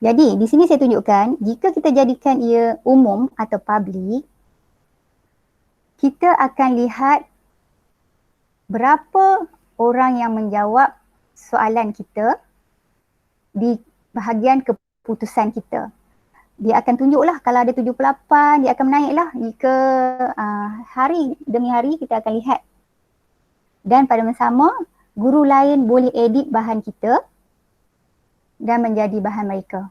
Jadi di sini saya tunjukkan, jika kita jadikan ia umum atau public, kita akan lihat berapa orang yang menjawab soalan kita di bahagian keputusan kita. Dia akan tunjuklah kalau ada 78, dia akan menaiklah jika hari demi hari kita akan lihat. Dan pada masa sama, guru lain boleh edit bahan kita dan menjadi bahan mereka.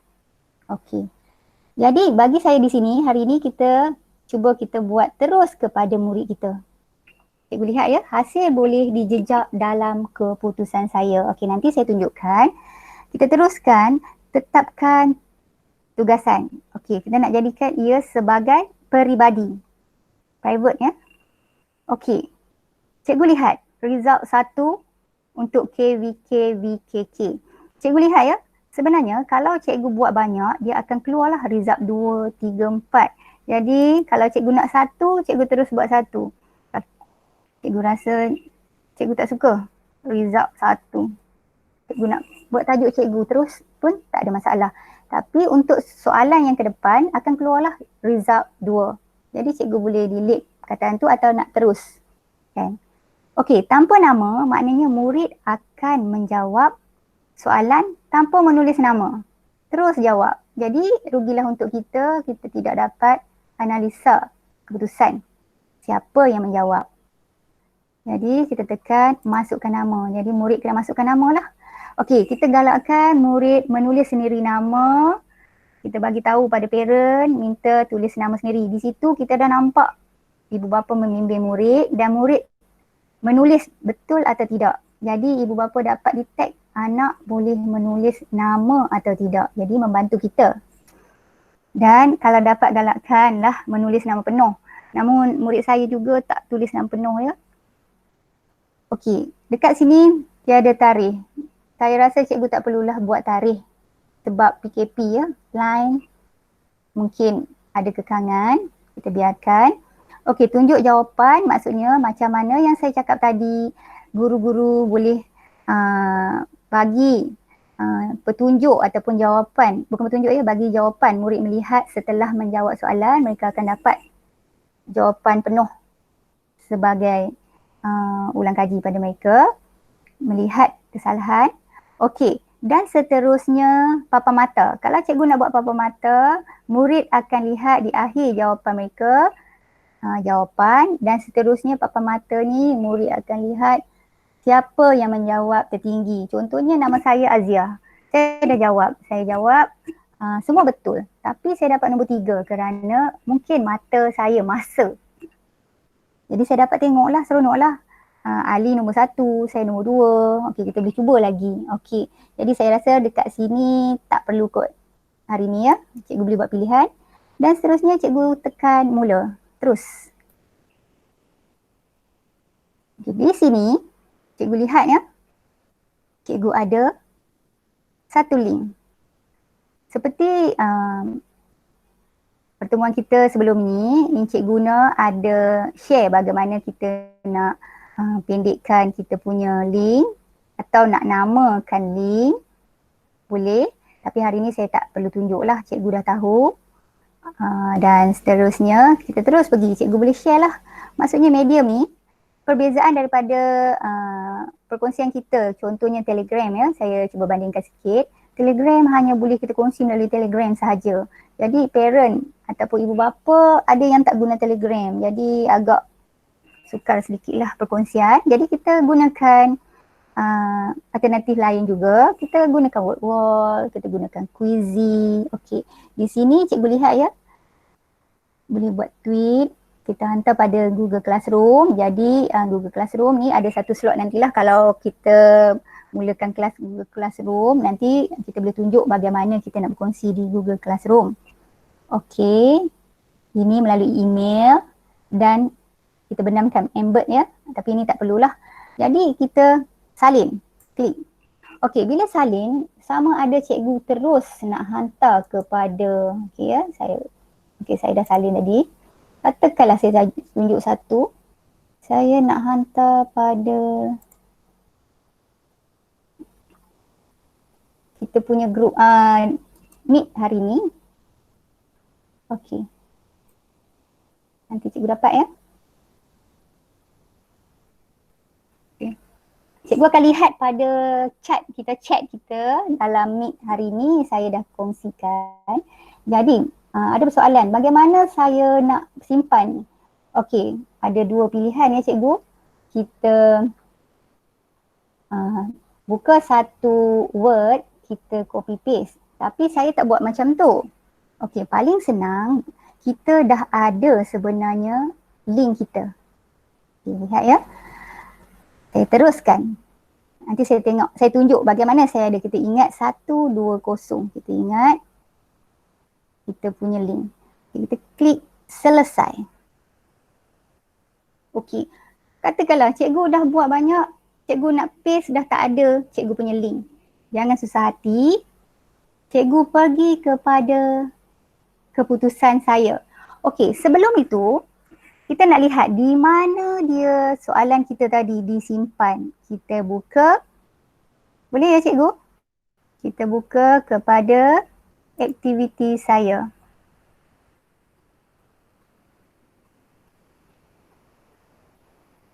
Okey. Jadi bagi saya di sini, hari ini kita buat terus kepada murid kita. Cikgu lihat ya, hasil boleh dijejak dalam keputusan saya. Okey, nanti saya tunjukkan. Kita teruskan, tetapkan tugasan. Okey, kita nak jadikan ia sebagai peribadi. Private ya. Okey. Cikgu lihat result 1 untuk KVK, VKK. Cikgu lihat ya, sebenarnya kalau cikgu buat banyak, dia akan keluarlah result 2, 3, 4. Jadi kalau cikgu nak 1, cikgu terus buat 1. Cikgu rasa cikgu tak suka result 1. Cikgu nak buat tajuk cikgu terus pun tak ada masalah. Tapi untuk soalan yang ke depan akan keluarlah result 2. Jadi cikgu boleh delete perkataan tu atau nak terus. Kan? Okey, tanpa nama maknanya murid akan menjawab soalan tanpa menulis nama. Terus jawab. Jadi rugilah untuk kita tidak dapat analisa keputusan siapa yang menjawab. Jadi kita tekan masukkan nama. Jadi murid kena masukkan nama lah. Okey, kita galakkan murid menulis sendiri nama. Kita bagi tahu pada parent, minta tulis nama sendiri. Di situ kita dah nampak ibu bapa membimbing murid dan murid menulis betul atau tidak. Jadi ibu bapa dapat detect anak boleh menulis nama atau tidak. Jadi membantu kita. Dan kalau dapat galakkanlah menulis nama penuh. Namun murid saya juga tak tulis nama penuh ya. Okey, dekat sini tiada tarikh. Saya rasa cikgu tak perlulah buat tarikh sebab PKP ya, line mungkin ada kekangan, kita biarkan. Okey, tunjuk jawapan maksudnya macam mana yang saya cakap tadi, guru-guru boleh bagi petunjuk ataupun jawapan, bukan petunjuk ya, bagi jawapan. Murid melihat setelah menjawab soalan, mereka akan dapat jawapan penuh sebagai ulang kaji pada mereka, melihat kesalahan. Okey, dan seterusnya papan mata. Kalau cikgu nak buat papan mata, murid akan lihat di akhir jawapan mereka, jawapan, dan seterusnya papan mata ni murid akan lihat siapa yang menjawab tertinggi. Contohnya nama saya Azia. Saya dah jawab. Saya jawab semua betul. Tapi saya dapat nombor 3 kerana mungkin mata saya masa. Jadi saya dapat tengoklah, seronoklah. Ali nombor 1, saya nombor 2. Okey, kita boleh cuba lagi. Okey. Jadi saya rasa dekat sini tak perlu kot hari ni ya. Cikgu boleh buat pilihan. Dan seterusnya cikgu tekan mula. Terus. Okay, di sini cikgu lihat ya. Cikgu ada satu link. Seperti pertemuan kita sebelum ni Encik guna ada share bagaimana kita nak pendekkan kita punya link atau nak namakan link. Boleh. Tapi hari ni saya tak perlu tunjuk lah. Cikgu dah tahu. Dan seterusnya kita terus pergi. Cikgu boleh share lah. Maksudnya medium ni perbezaan daripada perkongsian kita. Contohnya Telegram ya. Saya cuba bandingkan sikit. Telegram hanya boleh kita kongsi melalui Telegram sahaja. Jadi parent ataupun ibu bapa ada yang tak guna Telegram. Jadi agak sukar sedikit lah perkongsian. Jadi kita gunakan alternatif lain juga. Kita gunakan word wall, kita gunakan Quizzy. Okey. Di sini cikgu lihat ya. Boleh buat tweet. Kita hantar pada Google Classroom. Jadi Google Classroom ni ada satu slot nantilah kalau kita mulakan kelas Google Classroom. Nanti kita boleh tunjuk bagaimana kita nak berkongsi di Google Classroom. Okey. Ini melalui email dan kita benamkan embed ya. Tapi ini tak perlulah. Jadi kita salin. Klik. Okey, bila salin sama ada cikgu terus nak hantar kepada saya dah salin tadi. Katakanlah saya tunjuk satu. Saya nak hantar pada kita punya grup Meet hari ni. Okey. Nanti cikgu dapat ya. Cikgu akan lihat pada chat kita dalam Meet hari ini saya dah kongsikan. Jadi ada persoalan bagaimana saya nak simpan. Okey, ada dua pilihan ya cikgu. Kita buka satu Word, kita copy paste. Tapi saya tak buat macam tu. Okey, paling senang kita dah ada sebenarnya link kita. Okay, lihat ya. Saya teruskan. Nanti saya tengok, saya tunjuk bagaimana saya ada. Kita ingat 120. Kita ingat kita punya link. Kita klik selesai. Okey. Katakanlah cikgu dah buat banyak, cikgu nak paste dah tak ada cikgu punya link. Jangan susah hati. Cikgu pergi kepada keputusan saya. Okey, sebelum itu kita nak lihat di mana dia soalan kita tadi disimpan. Kita buka. Boleh ya cikgu? Kita buka kepada aktiviti saya.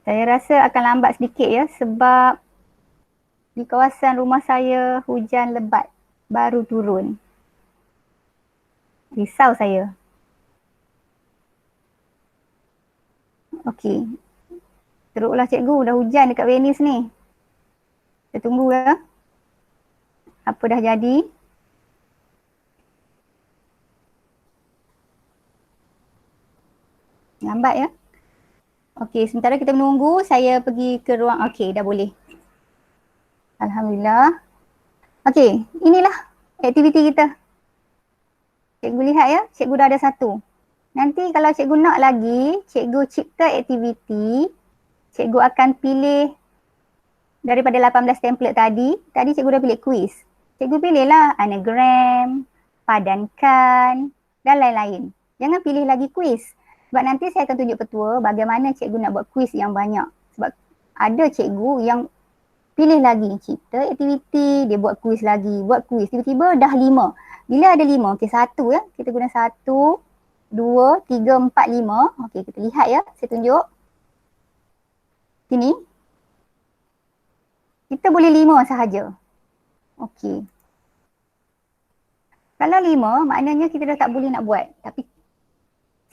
Saya rasa akan lambat sedikit ya sebab di kawasan rumah saya hujan lebat baru turun. Risau saya. Okey. Teruklah cikgu, dah hujan dekat Venice ni. Kita tunggu ya. Apa dah jadi? Lambat ya. Okey, sementara kita menunggu, saya pergi ke ruang. Okey, dah boleh. Alhamdulillah. Okey, inilah aktiviti kita. Cikgu lihat ya, cikgu dah ada satu. Nanti kalau cikgu nak lagi, cikgu cipta aktiviti, cikgu akan pilih daripada 18 template tadi. Tadi cikgu dah pilih quiz. Cikgu pilihlah anagram, padankan dan lain-lain. Jangan pilih lagi quiz. Sebab nanti saya akan tunjuk petua bagaimana cikgu nak buat quiz yang banyak. Sebab ada cikgu yang pilih lagi cipta aktiviti, dia buat quiz lagi, buat quiz. Tiba-tiba dah 5. Bila ada 5, okey 1 ya. Kita guna 1, 2, 3, 4, 5. Okey, kita lihat ya. Saya tunjuk. Sini. Kita boleh 5 sahaja. Okey. Kalau 5, maknanya kita dah tak boleh nak buat. Tapi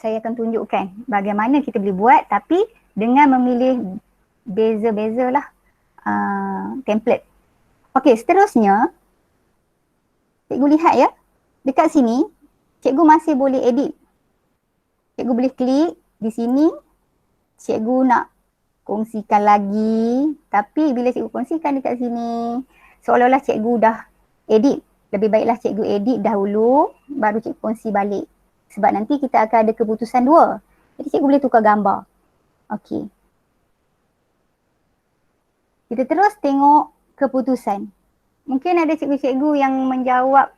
saya akan tunjukkan bagaimana kita boleh buat tapi dengan memilih beza-bezalah template. Okey, seterusnya cikgu lihat ya. Dekat sini, cikgu masih boleh edit. Cikgu boleh klik di sini. Cikgu nak kongsikan lagi. Tapi bila cikgu kongsikan dekat sini, seolah-olah cikgu dah edit. Lebih baiklah cikgu edit dahulu, baru cikgu kongsi balik. Sebab nanti kita akan ada keputusan 2. Jadi cikgu boleh tukar gambar. Okey. Kita terus tengok keputusan. Mungkin ada cikgu-cikgu yang menjawab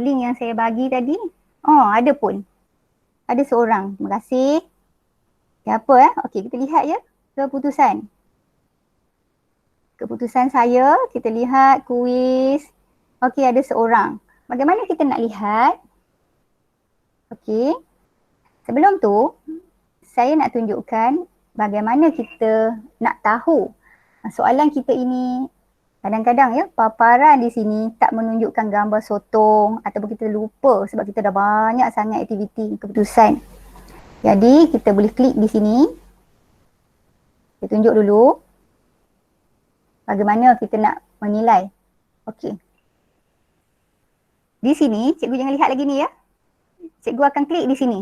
link yang saya bagi tadi. Oh, ada pun. Ada seorang. Terima kasih. Siapa ya? Okey, kita lihat ya keputusan. Keputusan saya, kita lihat kuis. Okey, ada seorang. Bagaimana kita nak lihat? Okey. Sebelum tu, saya nak tunjukkan bagaimana kita nak tahu soalan kita ini. Kadang-kadang ya, paparan di sini tak menunjukkan gambar sotong ataupun kita lupa sebab kita dah banyak sangat aktiviti keputusan. Jadi, kita boleh klik di sini. Saya tunjuk dulu bagaimana kita nak menilai. Okey. Di sini, cikgu jangan lihat lagi ni ya. Cikgu akan klik di sini.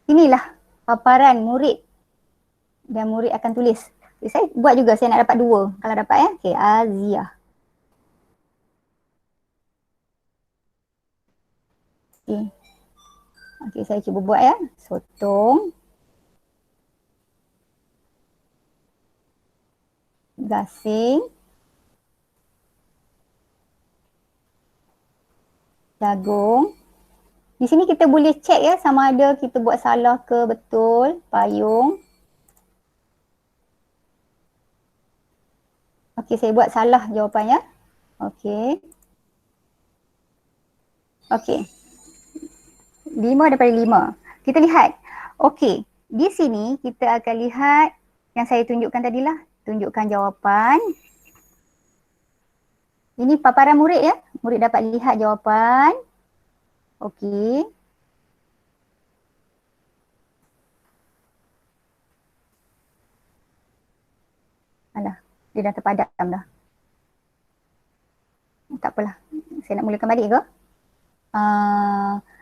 Inilah paparan murid. Dan murid akan tulis. Saya buat juga, saya nak dapat 2. Kalau dapat ya. Okey, Azia. Okey. Okey, saya cuba buat ya. Sotong. Gasing. Jagung. Di sini kita boleh check ya sama ada kita buat salah ke betul. Payung. Okey, saya buat salah jawapannya. Okey. Okey. 5 daripada 5. Kita lihat. Okey. di sini kita akan lihat yang saya tunjukkan tadilah. Tunjukkan jawapan. Ini paparan murid ya. Murid dapat lihat jawapan. Okey. Alah, dia dah terpadam dah. Tak apalah. Saya nak mulakan balik ke?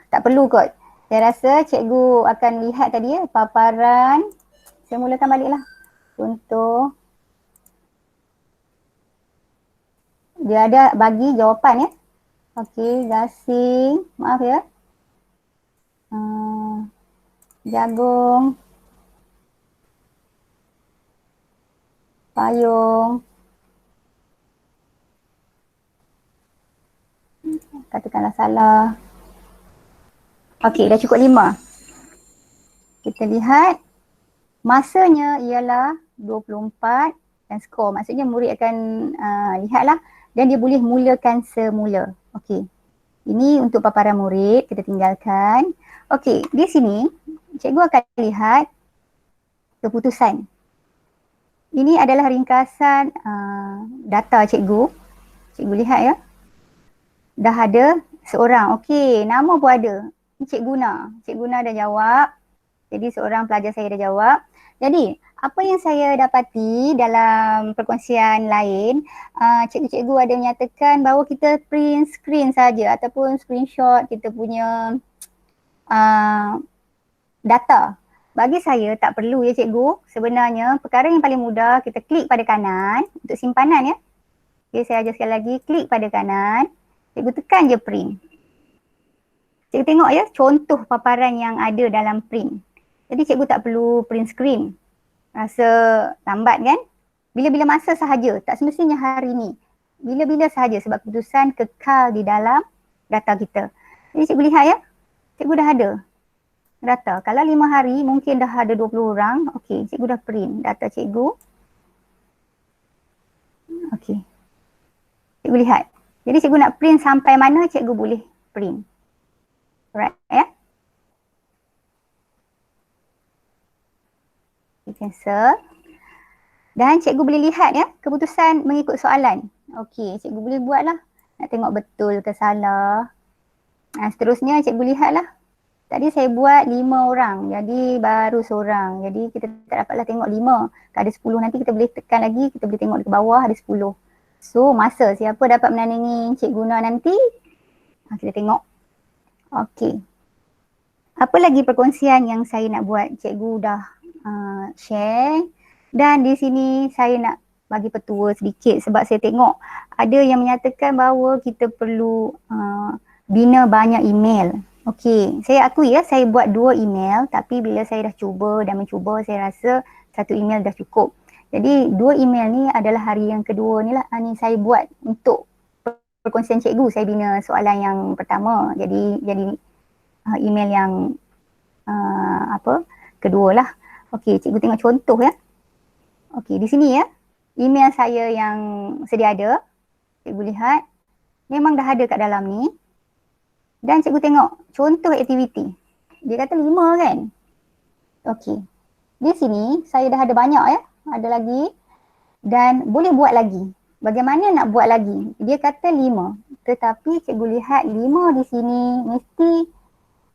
Tak perlu kot. Saya rasa cikgu akan lihat tadi ya, paparan. Saya mulakan baliklah. Contoh. Dia ada bagi jawapan ya. Okey, gasing. Maaf ya. Jagung. Payung. Katakanlah salah. Okey, dah cukup 5. Kita lihat. Masanya ialah 24 dan skor. Maksudnya murid akan lihatlah dan dia boleh mulakan semula. Okey. Ini untuk paparan murid, kita tinggalkan. Okey, di sini cikgu akan lihat keputusan. Ini adalah ringkasan data cikgu. Cikgu lihat ya. Dah ada seorang. Okey, nama pun ada. Ini Cik Guna. Cik Guna dah jawab. Jadi seorang pelajar saya dah jawab. Jadi apa yang saya dapati dalam perkongsian lain, cikgu-cikgu ada menyatakan bahawa kita print screen saja ataupun screenshot kita punya data. Bagi saya tak perlu ya cikgu. Sebenarnya perkara yang paling mudah kita klik pada kanan untuk simpanan ya. Okay, saya ajar sekali lagi, klik pada kanan. Cikgu tekan je print. Cikgu tengok ya contoh paparan yang ada dalam print. Jadi cikgu tak perlu print screen. Rasa lambat kan? Bila-bila masa sahaja, tak semestinya hari ni. Bila-bila sahaja sebab keputusan kekal di dalam data kita. Jadi cikgu lihat ya, cikgu dah ada data. Kalau 5 hari mungkin dah ada 20 orang. Okey, cikgu dah print data cikgu. Okey. Cikgu lihat. Jadi cikgu nak print sampai mana cikgu boleh print. Alright ya. Cancel. Dan cikgu boleh lihat ya keputusan mengikut soalan. Okey, cikgu boleh buatlah. Nak tengok betul ke salah. Seterusnya cikgu lihatlah. Tadi saya buat 5 orang. Jadi baru seorang. Jadi kita tak dapatlah tengok 5. Kalau ada 10 nanti kita boleh tekan lagi. Kita boleh tengok ke bawah ada 10. So masa siapa dapat menandingi Cik Guna nanti. Kita tengok. Okey. Apa lagi perkongsian yang saya nak buat? Cikgu dah share. Dan di sini saya nak bagi petua sedikit sebab saya tengok ada yang menyatakan bahawa kita perlu bina banyak email. Okey, saya akui ya saya buat 2 email tapi bila saya dah cuba dan mencuba saya rasa 1 email dah cukup. Jadi 2 email ni adalah hari yang kedua ni lah ni saya buat untuk perkongsian cikgu. Saya bina soalan yang pertama jadi email yang kedua lah. Okey, cikgu tengok contoh ya. Okey, di sini ya. Email saya yang sedia ada. Cikgu lihat. Memang dah ada kat dalam ni. Dan cikgu tengok contoh aktiviti. Dia kata 5 kan? Okey. Di sini saya dah ada banyak ya. Ada lagi. Dan boleh buat lagi. Bagaimana nak buat lagi? Dia kata 5. Tetapi cikgu lihat 5 di sini mesti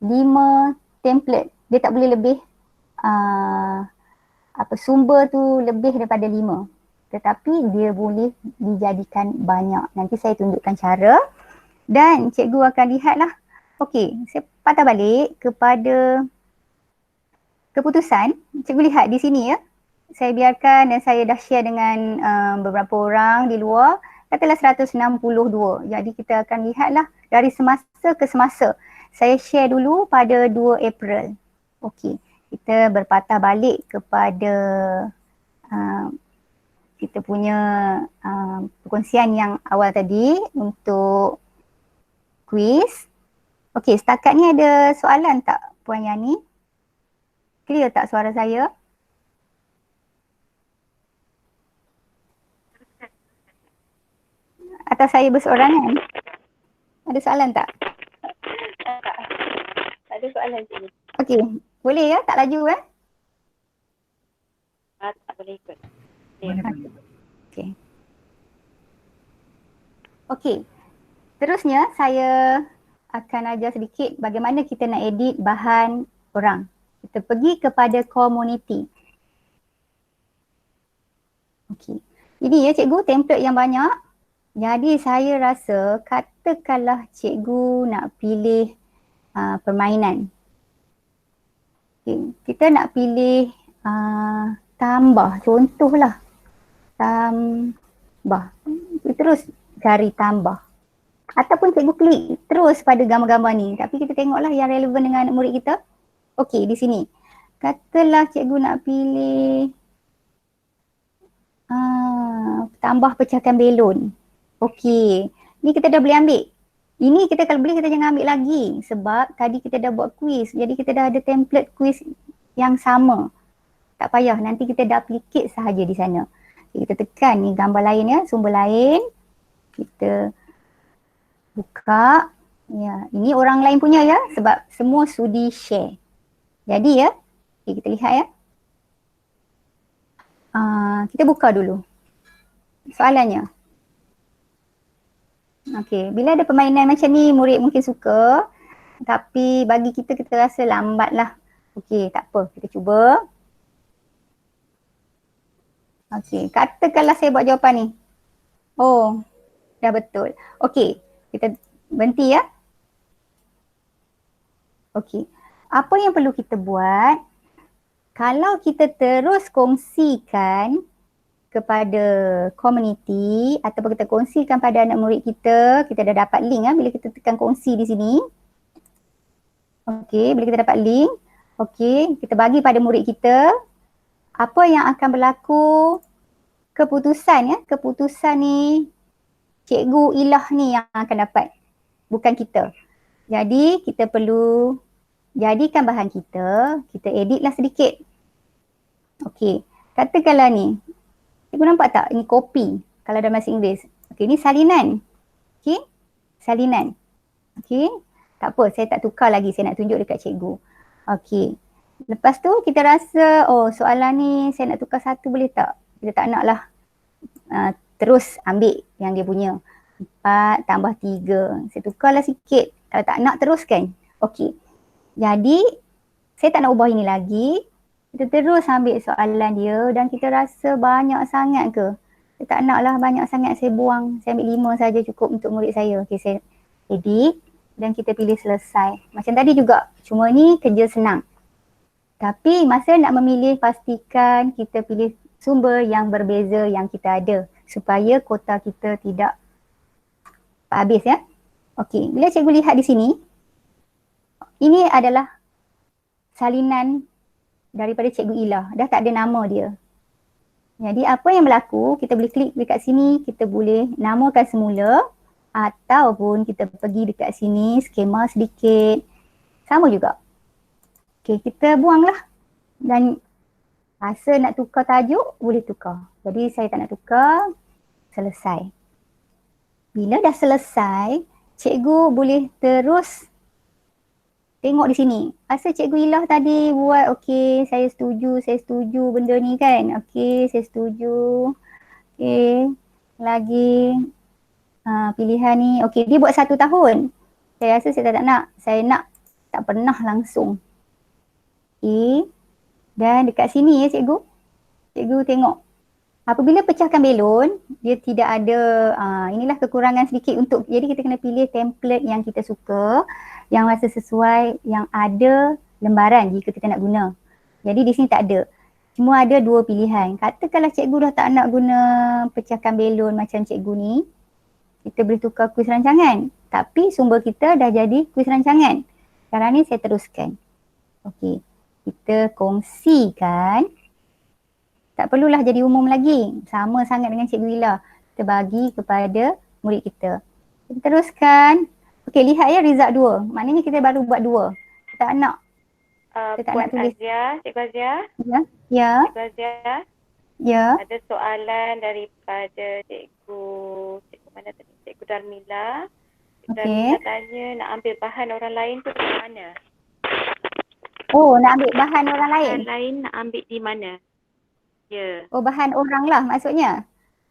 5 template. Dia tak boleh lebih sumber tu lebih daripada 5. Tetapi dia boleh dijadikan banyak. Nanti saya tunjukkan cara. Dan cikgu akan lihatlah. Okey, saya patah balik kepada keputusan. Cikgu lihat di sini ya. Saya biarkan dan saya dah share dengan beberapa orang di luar. Katalah 162. Jadi kita akan lihatlah dari semasa ke semasa. Saya share dulu pada 2 April. Okey, kita berpatah balik kepada kita punya perkongsian yang awal tadi untuk kuis. Okey, setakat ni ada soalan tak Puan Yani? Clear tak suara saya? Atau saya berseorangan? Ada soalan tak? Tak ada soalan cikgu. Okey, boleh ya? Tak laju tak boleh ikut. Okey. Okey. Terusnya saya akan ajar sedikit bagaimana kita nak edit bahan orang. Kita pergi kepada community. Okey. Jadi ya cikgu, template yang banyak. Jadi saya rasa katakanlah cikgu nak pilih permainan. Okay. Kita nak pilih tambah, contohlah. Tambah. Terus cari tambah. Ataupun cikgu klik terus pada gambar-gambar ni. Tapi kita tengoklah yang relevan dengan murid kita. Okey, di sini. Katalah cikgu nak pilih tambah pecahkan belon. Okey. Ni kita dah boleh ambil. Ini kita kalau boleh kita jangan ambil lagi. Sebab tadi kita dah buat quiz. Jadi kita dah ada template quiz yang sama. Tak payah. Nanti kita dah duplicate sahaja di sana. Okay, kita tekan ni gambar lain ya. Sumber lain. Kita buka. Ya, ini orang lain punya ya. Sebab semua sudi share. Jadi ya. Okay, kita lihat ya. Kita buka dulu. Soalannya. Okey, bila ada permainan macam ni murid mungkin suka. Tapi bagi kita, kita rasa lambat lah. Okey, tak apa. Kita cuba. Okey, katakanlah saya buat jawapan ni. Oh, dah betul. Okey, kita berhenti ya. Okey, apa yang perlu kita buat? Kalau kita terus kongsikan kepada community ataupun kita kongsikan pada anak murid kita dah dapat link bila kita tekan kongsi di sini. Okey, bila kita dapat link, okey, kita bagi pada murid kita apa yang akan berlaku, keputusan ya, keputusan ni cikgu Ilah ni yang akan dapat, bukan kita. Jadi kita perlu jadikan bahan kita editlah sedikit. Okey, katakanlah ni cikgu nampak tak? Ini copy kalau dalam bahasa Inggeris. Okey, ini salinan. Okey, salinan. Okey, tak apa, saya tak tukar lagi, saya nak tunjuk dekat cikgu. Okey, lepas tu kita rasa, oh soalan ni saya nak tukar satu boleh tak? Kita tak nak lah terus ambil yang dia punya. 4 tambah 3. Saya tukarlah sikit. Kalau tak nak teruskan. Okey, jadi saya tak nak ubah ini lagi. Kita terus ambil soalan dia dan kita rasa banyak sangat ke? Saya tak nak lah banyak sangat, saya buang. Saya ambil 5 saja cukup untuk murid saya. Okey, saya edit dan kita pilih selesai. Macam tadi juga, cuma ni kerja senang. Tapi masa nak memilih, pastikan kita pilih sumber yang berbeza yang kita ada. Supaya kota kita tidak habis ya. Okey, bila cikgu lihat di sini, ini adalah salinan daripada cikgu Ilah. Dah tak ada nama dia. Jadi apa yang berlaku, kita boleh klik dekat sini, kita boleh namakan semula ataupun kita pergi dekat sini, skema sedikit. Sama juga. Okey, kita buanglah. Dan rasa nak tukar tajuk, boleh tukar. Jadi saya tak nak tukar, selesai. Bila dah selesai, cikgu boleh terus tengok di sini. Rasa cikgu Ilah tadi buat, okey, saya setuju benda ni kan. Okey, saya setuju. Okey, lagi pilihan ni. Okey, dia buat 1 tahun. Saya rasa saya tak nak. Saya nak tak pernah langsung. Okey, dan dekat sini ya cikgu. Cikgu tengok. Apabila pecahkan belon, dia tidak ada, inilah kekurangan sedikit untuk, jadi kita kena pilih template yang kita suka, yang rasa sesuai, yang ada lembaran jika kita nak guna. Jadi di sini tak ada. Cuma ada 2 pilihan. Katakanlah cikgu dah tak nak guna pecahkan belon macam cikgu ni, kita boleh tukar kuis rancangan. Tapi sumber kita dah jadi kuis rancangan. Sekarang ni saya teruskan. Okey, kita kongsikan. Tak perlulah jadi umum lagi. Sama sangat dengan cikgu Ilah. Kita bagi kepada murid kita. Kita teruskan. Okey, lihat ya result 2. Maknanya kita baru buat 2. Kita tak nak. Kita tak nak tulis. Cikgu Azia. Ya. Cikgu Azia. Ya. Ada soalan daripada cikgu mana tadi? Cikgu Darmila. Cikgu Darmila tanya nak ambil bahan orang lain tu di mana? Oh, nak ambil bahan orang lain? Bahan lain nak ambil di mana? Ya. Oh, bahan orang lah maksudnya.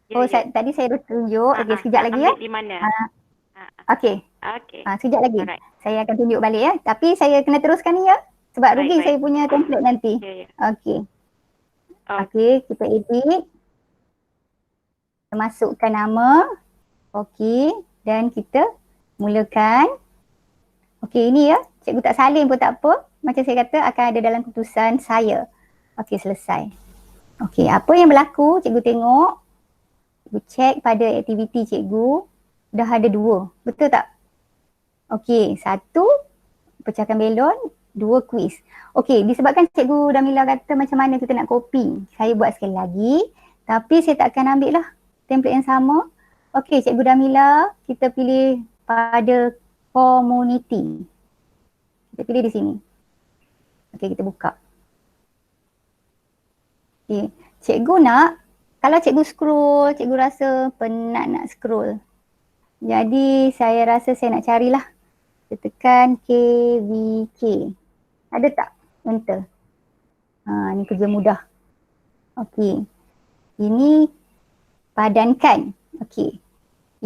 Ya, Oh, ya. tadi saya dah tunjuk. Okey, sekejap Nak lagi ya. ambil di mana? Ah, Ha, ha. okey. Okey. Sekejap lagi. Alright. Saya akan tunjuk balik ya. Tapi saya kena teruskan ni ya. Sebab Baik, rugi baik. saya punya template nanti. Ya, ya. Okey. Oh, Okey, kita edit. Kita masukkan nama. Okey. Dan kita mulakan. Okey, ini ya. Cikgu tak salin pun tak apa. Macam saya kata akan ada dalam keputusan saya. Okey, selesai. Okey, apa yang berlaku? Cikgu tengok. Cikgu cek pada aktiviti cikgu. Dah ada 2. Betul tak? Okey, 1 pecahkan belon, 2 kuis. Okey, disebabkan Cikgu Damila kata macam mana kita nak copy. Saya buat sekali lagi. Tapi saya tak akan ambil lah template yang sama. Okey, Cikgu Damila, kita pilih pada community. Kita pilih di sini. Okey, kita buka. Okey, Cikgu nak, kalau Cikgu scroll, Cikgu rasa penat nak scroll. Jadi saya rasa saya nak carilah. Kita tekan KVK. Ada tak? Enter. Ni kerja mudah. Okey. Ini padankan. Okey.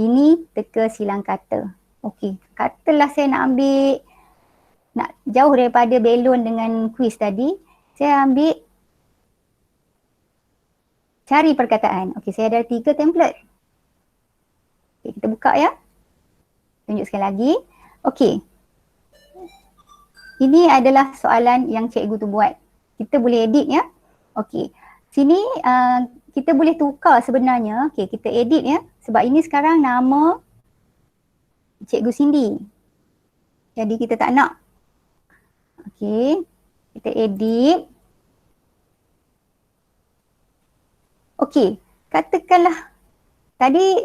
Ini teka silang kata. Okey. Katalah saya nak ambil, nak jauh daripada belon dengan kuis tadi. Saya ambil cari perkataan. Okey, saya ada 3 template. Okey, kita buka ya. Tunjuk sekali lagi. Okey. Ini adalah soalan yang cikgu tu buat. Kita boleh edit ya. Okey. Sini kita boleh tukar sebenarnya. Okey, kita edit ya. Sebab ini sekarang nama Cikgu Cindy. Jadi kita tak nak. Okey. Kita edit. Okey. Katakanlah tadi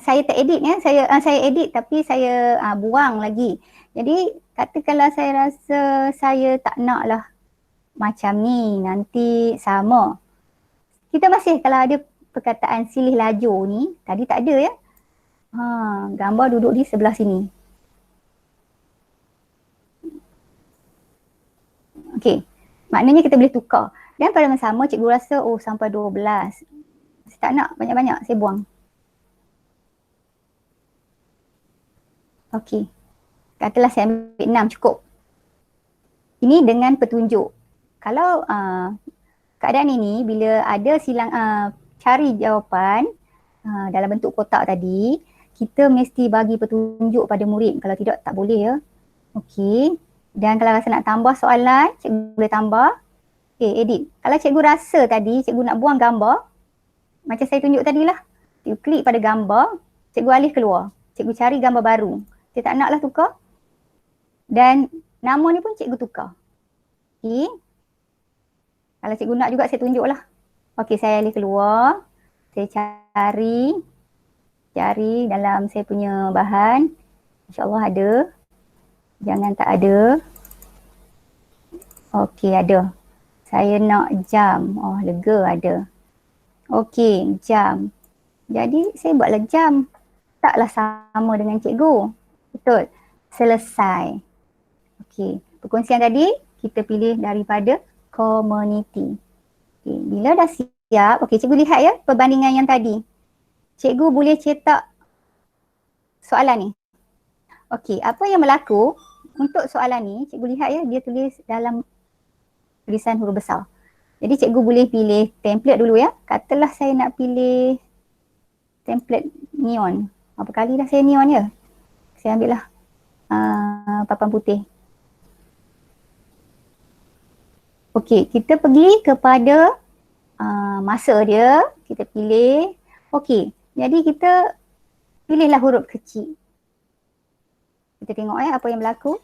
saya tak edit ya. Saya edit tapi saya buang lagi. Jadi katakanlah saya rasa saya tak nak lah macam ni, nanti sama. Kita masih kalau ada perkataan silih lajur ni, tadi tak ada ya. Gambar duduk di sebelah sini. Okey, maknanya kita boleh tukar. Dan pada masa sama cikgu rasa sampai 12. Saya tak nak banyak-banyak, saya buang. Okey, katalah saya ambil 6 cukup. Ini dengan petunjuk. Kalau keadaan ini bila ada silang cari jawapan dalam bentuk kotak tadi, kita mesti bagi petunjuk pada murid. Kalau tidak tak boleh ya. Okey. Dan kalau rasa nak tambah soalan, cikgu boleh tambah. Okey, edit. Kalau cikgu rasa tadi cikgu nak buang gambar, macam saya tunjuk tadi lah. Cikgu klik pada gambar, cikgu alih keluar. Cikgu cari gambar baru. Saya tak naklah tukar. Dan nama ni pun cikgu tukar. Okey. Kalau cikgu nak juga saya tunjuk lah. Okey, saya alih keluar. Saya cari dalam saya punya bahan. InsyaAllah ada. Jangan tak ada. Okey, ada. Saya nak jam. Oh, lega ada. Okey, jam. Jadi saya buatlah jam. Taklah sama dengan cikgu. Betul. Selesai. Okey, perkongsian tadi kita pilih daripada community. Okay. Bila dah siap, okey, cikgu lihat ya perbandingan yang tadi. Cikgu boleh cetak soalan ni. Okey, apa yang berlaku untuk soalan ni, cikgu lihat ya, dia tulis dalam tulisan huruf besar. Jadi cikgu boleh pilih template dulu ya. Katalah saya nak pilih template neon. Apa kali dah saya neon ya? Saya ambil lah papan putih. Okey, kita pergi kepada masa dia, kita pilih. Okey, jadi kita pilihlah huruf kecil. Kita tengok apa yang berlaku.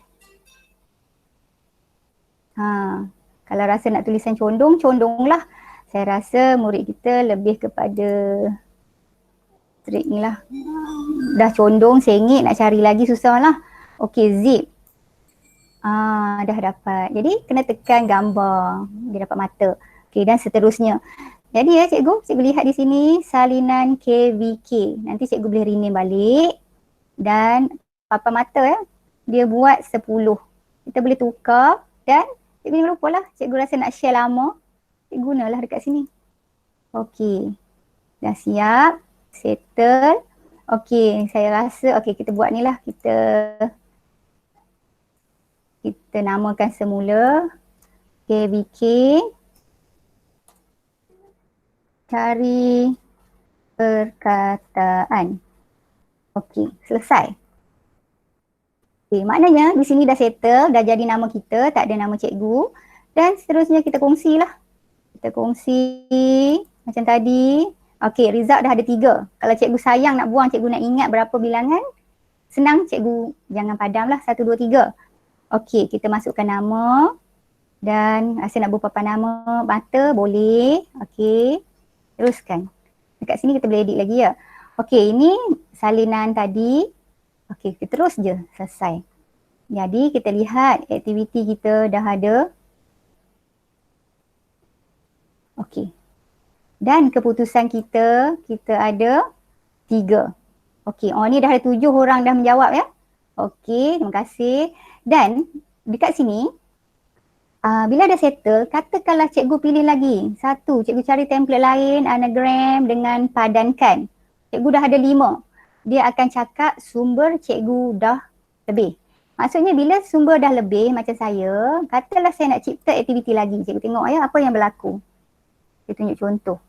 Kalau rasa nak tulisan condong, condonglah. Saya rasa murid kita lebih kepada trik ni lah. Dah condong, sengit, nak cari lagi susah lah. Okey, zip. Dah dapat. Jadi kena tekan gambar, dia dapat mata. Okey, dan seterusnya. Jadi ya cikgu lihat di sini salinan KVK. Nanti cikgu boleh rename balik. Dan papan mata ya, dia buat 10. Kita boleh tukar dan cikgu jangan lupa lah, cikgu rasa nak share lama, cikgu gunalah dekat sini. Okey. Dah siap. Settle. Okey, saya rasa okey kita buat ni lah. Kita namakan semula KVK. Cari perkataan. Okey, selesai. Okey, maknanya di sini dah settle, dah jadi nama kita, tak ada nama cikgu. Dan seterusnya kita kongsilah. Kita kongsi macam tadi. Okey, result dah ada 3. Kalau cikgu sayang nak buang, cikgu nak ingat berapa bilangan, senang cikgu jangan padam lah, 1, 2, 3. Okey, kita masukkan nama dan rasa nak berpapan nama mata, boleh. Okey, teruskan. Dekat sini kita boleh edit lagi ya. Okey, ini salinan tadi. Okey, kita terus je, selesai. Jadi kita lihat aktiviti kita dah ada. Okey. Dan keputusan kita ada 3. Okey, ni dah ada 7 orang dah menjawab ya. Okey, terima kasih. Dan dekat sini, bila dah settle, katakanlah cikgu pilih lagi. 1, cikgu cari template lain, anagram dengan padankan. Cikgu dah ada 5. Dia akan cakap sumber cikgu dah lebih. Maksudnya bila sumber dah lebih macam saya, katalah saya nak cipta aktiviti lagi. Cikgu tengok ya apa yang berlaku. Dia tunjuk contoh.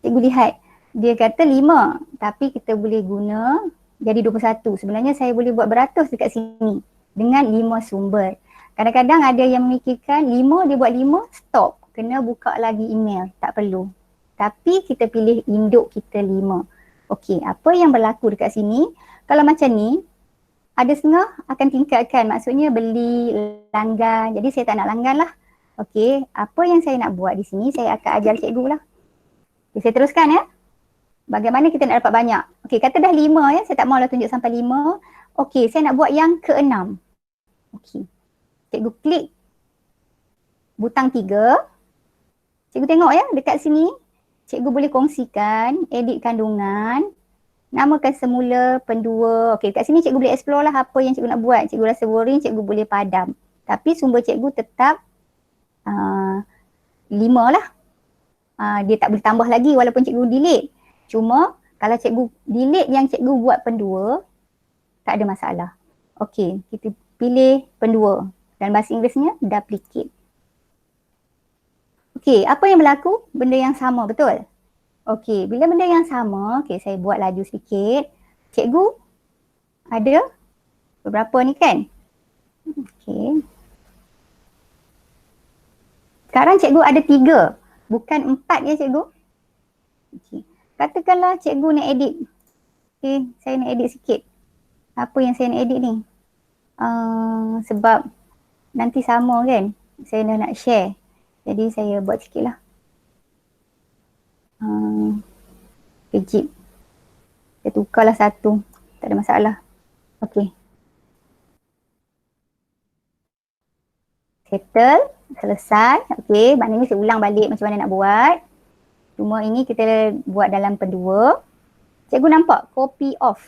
Cikgu lihat, dia kata 5 tapi kita boleh guna jadi 21. Sebenarnya saya boleh buat beratus dekat sini dengan 5 sumber. Kadang-kadang ada yang memikirkan 5, dia buat 5, stop. Kena buka lagi email, tak perlu. Tapi kita pilih induk kita 5. Okey, apa yang berlaku dekat sini? Kalau macam ni, ada setengah akan tingkatkan. Maksudnya beli, langgan. Jadi saya tak nak langgan lah. Okey, apa yang saya nak buat di sini, saya akan ajar cikgu lah. Okay, saya teruskan ya. Bagaimana kita nak dapat banyak? Okey, kata dah 5 ya. Saya tak maulah tunjuk sampai 5. Okey, saya nak buat yang ke-6. Okey. Cikgu klik butang 3. Cikgu tengok ya dekat sini. Cikgu boleh kongsikan, edit kandungan, namakan semula, pendua. Okey, dekat sini cikgu boleh explore lah apa yang cikgu nak buat. Cikgu rasa boring, cikgu boleh padam. Tapi sumber cikgu tetap 5 lah. Dia tak boleh tambah lagi walaupun cikgu delete. Cuma kalau cikgu delete yang cikgu buat pendua, tak ada masalah. Okey, kita pilih pendua. Dan bahasa Inggerisnya duplicate. Okey, apa yang berlaku? Benda yang sama, betul? Okey, bila benda yang sama, okey saya buat laju sikit. Cikgu ada beberapa ni kan? Okey. Sekarang cikgu ada 3, bukan 4 ya cikgu? Okey. Katakanlah cikgu nak edit. Okey, saya nak edit sikit. Apa yang saya nak edit ni? Sebab nanti sama kan? Saya dah nak share. Jadi saya buat sikit lah. Kejip. Saya tukarlah 1. Tak ada masalah. Okey. Settle. Selesai. Okey. Maknanya saya ulang balik macam mana nak buat. Cuma ini kita buat dalam pendua. Cikgu nampak copy off.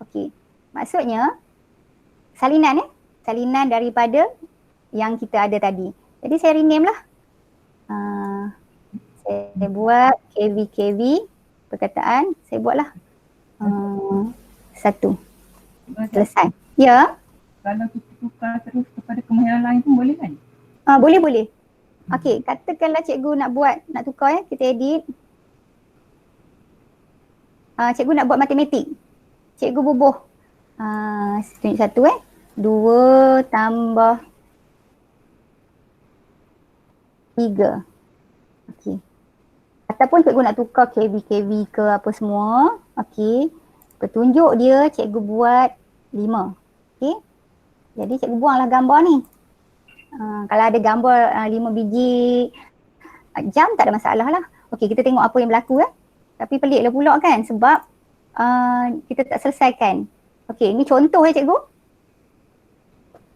Okey. Maksudnya salinan ya. Salinan daripada yang kita ada tadi. Jadi saya rename lah. Saya buat KV perkataan. Saya buatlah 1. Selesai. Ya. Kalau kita tukar terus kepada kemahiran lain pun boleh kan? Boleh. Okey, katakanlah cikgu nak buat, nak tukar ya, kita edit. Cikgu nak buat matematik. Cikgu bubuh. Tunjuk 1 2 tambah 3. Okey. Ataupun cikgu nak tukar KV ke apa semua. Okey. Petunjuk dia cikgu buat 5. Okey. Jadi cikgu buanglah gambar ni. Kalau ada gambar 5 biji jam tak ada masalah lah. Okey, kita tengok apa yang berlaku ya. Tapi peliklah pula kan sebab kita tak selesaikan. Okey, ni contoh ya cikgu.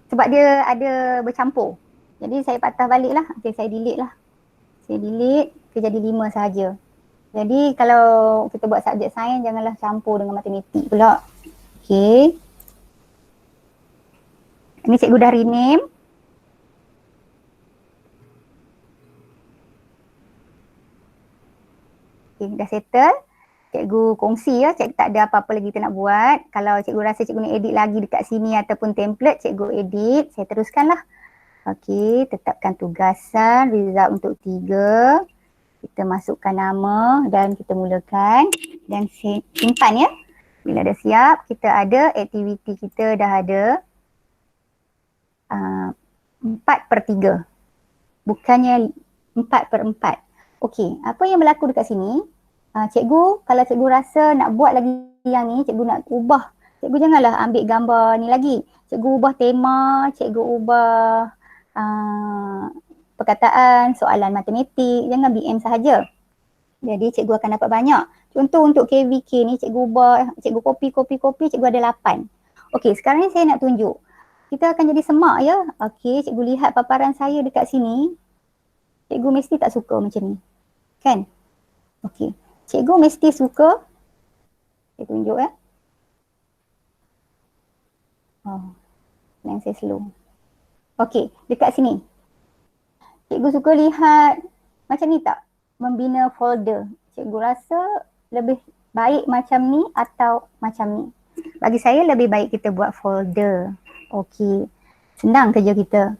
Sebab dia ada bercampur. Jadi saya patah balik lah. Okey, saya delete lah. Saya delete, dia jadi 5 sahaja. Jadi kalau kita buat subjek sains janganlah campur dengan matematik pula. Okey. Ini cikgu dah rename. Okey, dah settle. Cikgu kongsi ya, cikgu tak ada apa-apa lagi kita nak buat. Kalau cikgu rasa cikgu nak edit lagi dekat sini ataupun template, cikgu edit. Saya teruskanlah. Okey, tetapkan tugasan, result untuk 3. Kita masukkan nama dan kita mulakan dan simpan ya. Bila dah siap, kita ada aktiviti kita dah ada 4/3. Bukannya 4/4. Okey, apa yang berlaku dekat sini? Cikgu, kalau cikgu rasa nak buat lagi yang ni, cikgu nak ubah. Cikgu janganlah ambil gambar ni lagi. Cikgu ubah tema, cikgu ubah perkataan, soalan matematik, jangan BM sahaja. Jadi cikgu akan dapat banyak. Contoh untuk KVK ni, cikgu ubah, cikgu kopi, cikgu ada 8. Okey, sekarang ni saya nak tunjuk. Kita akan jadi semak ya. Okey, cikgu lihat paparan saya dekat sini. Cikgu mesti tak suka macam ni. Kan? Okey. Cikgu mesti suka. Saya tunjuk ya. Yang saya slow. Okey, dekat sini. Cikgu suka lihat macam ni tak? Membina folder. Cikgu rasa lebih baik macam ni atau macam ni? Bagi saya lebih baik kita buat folder. Okey. Senang kerja kita.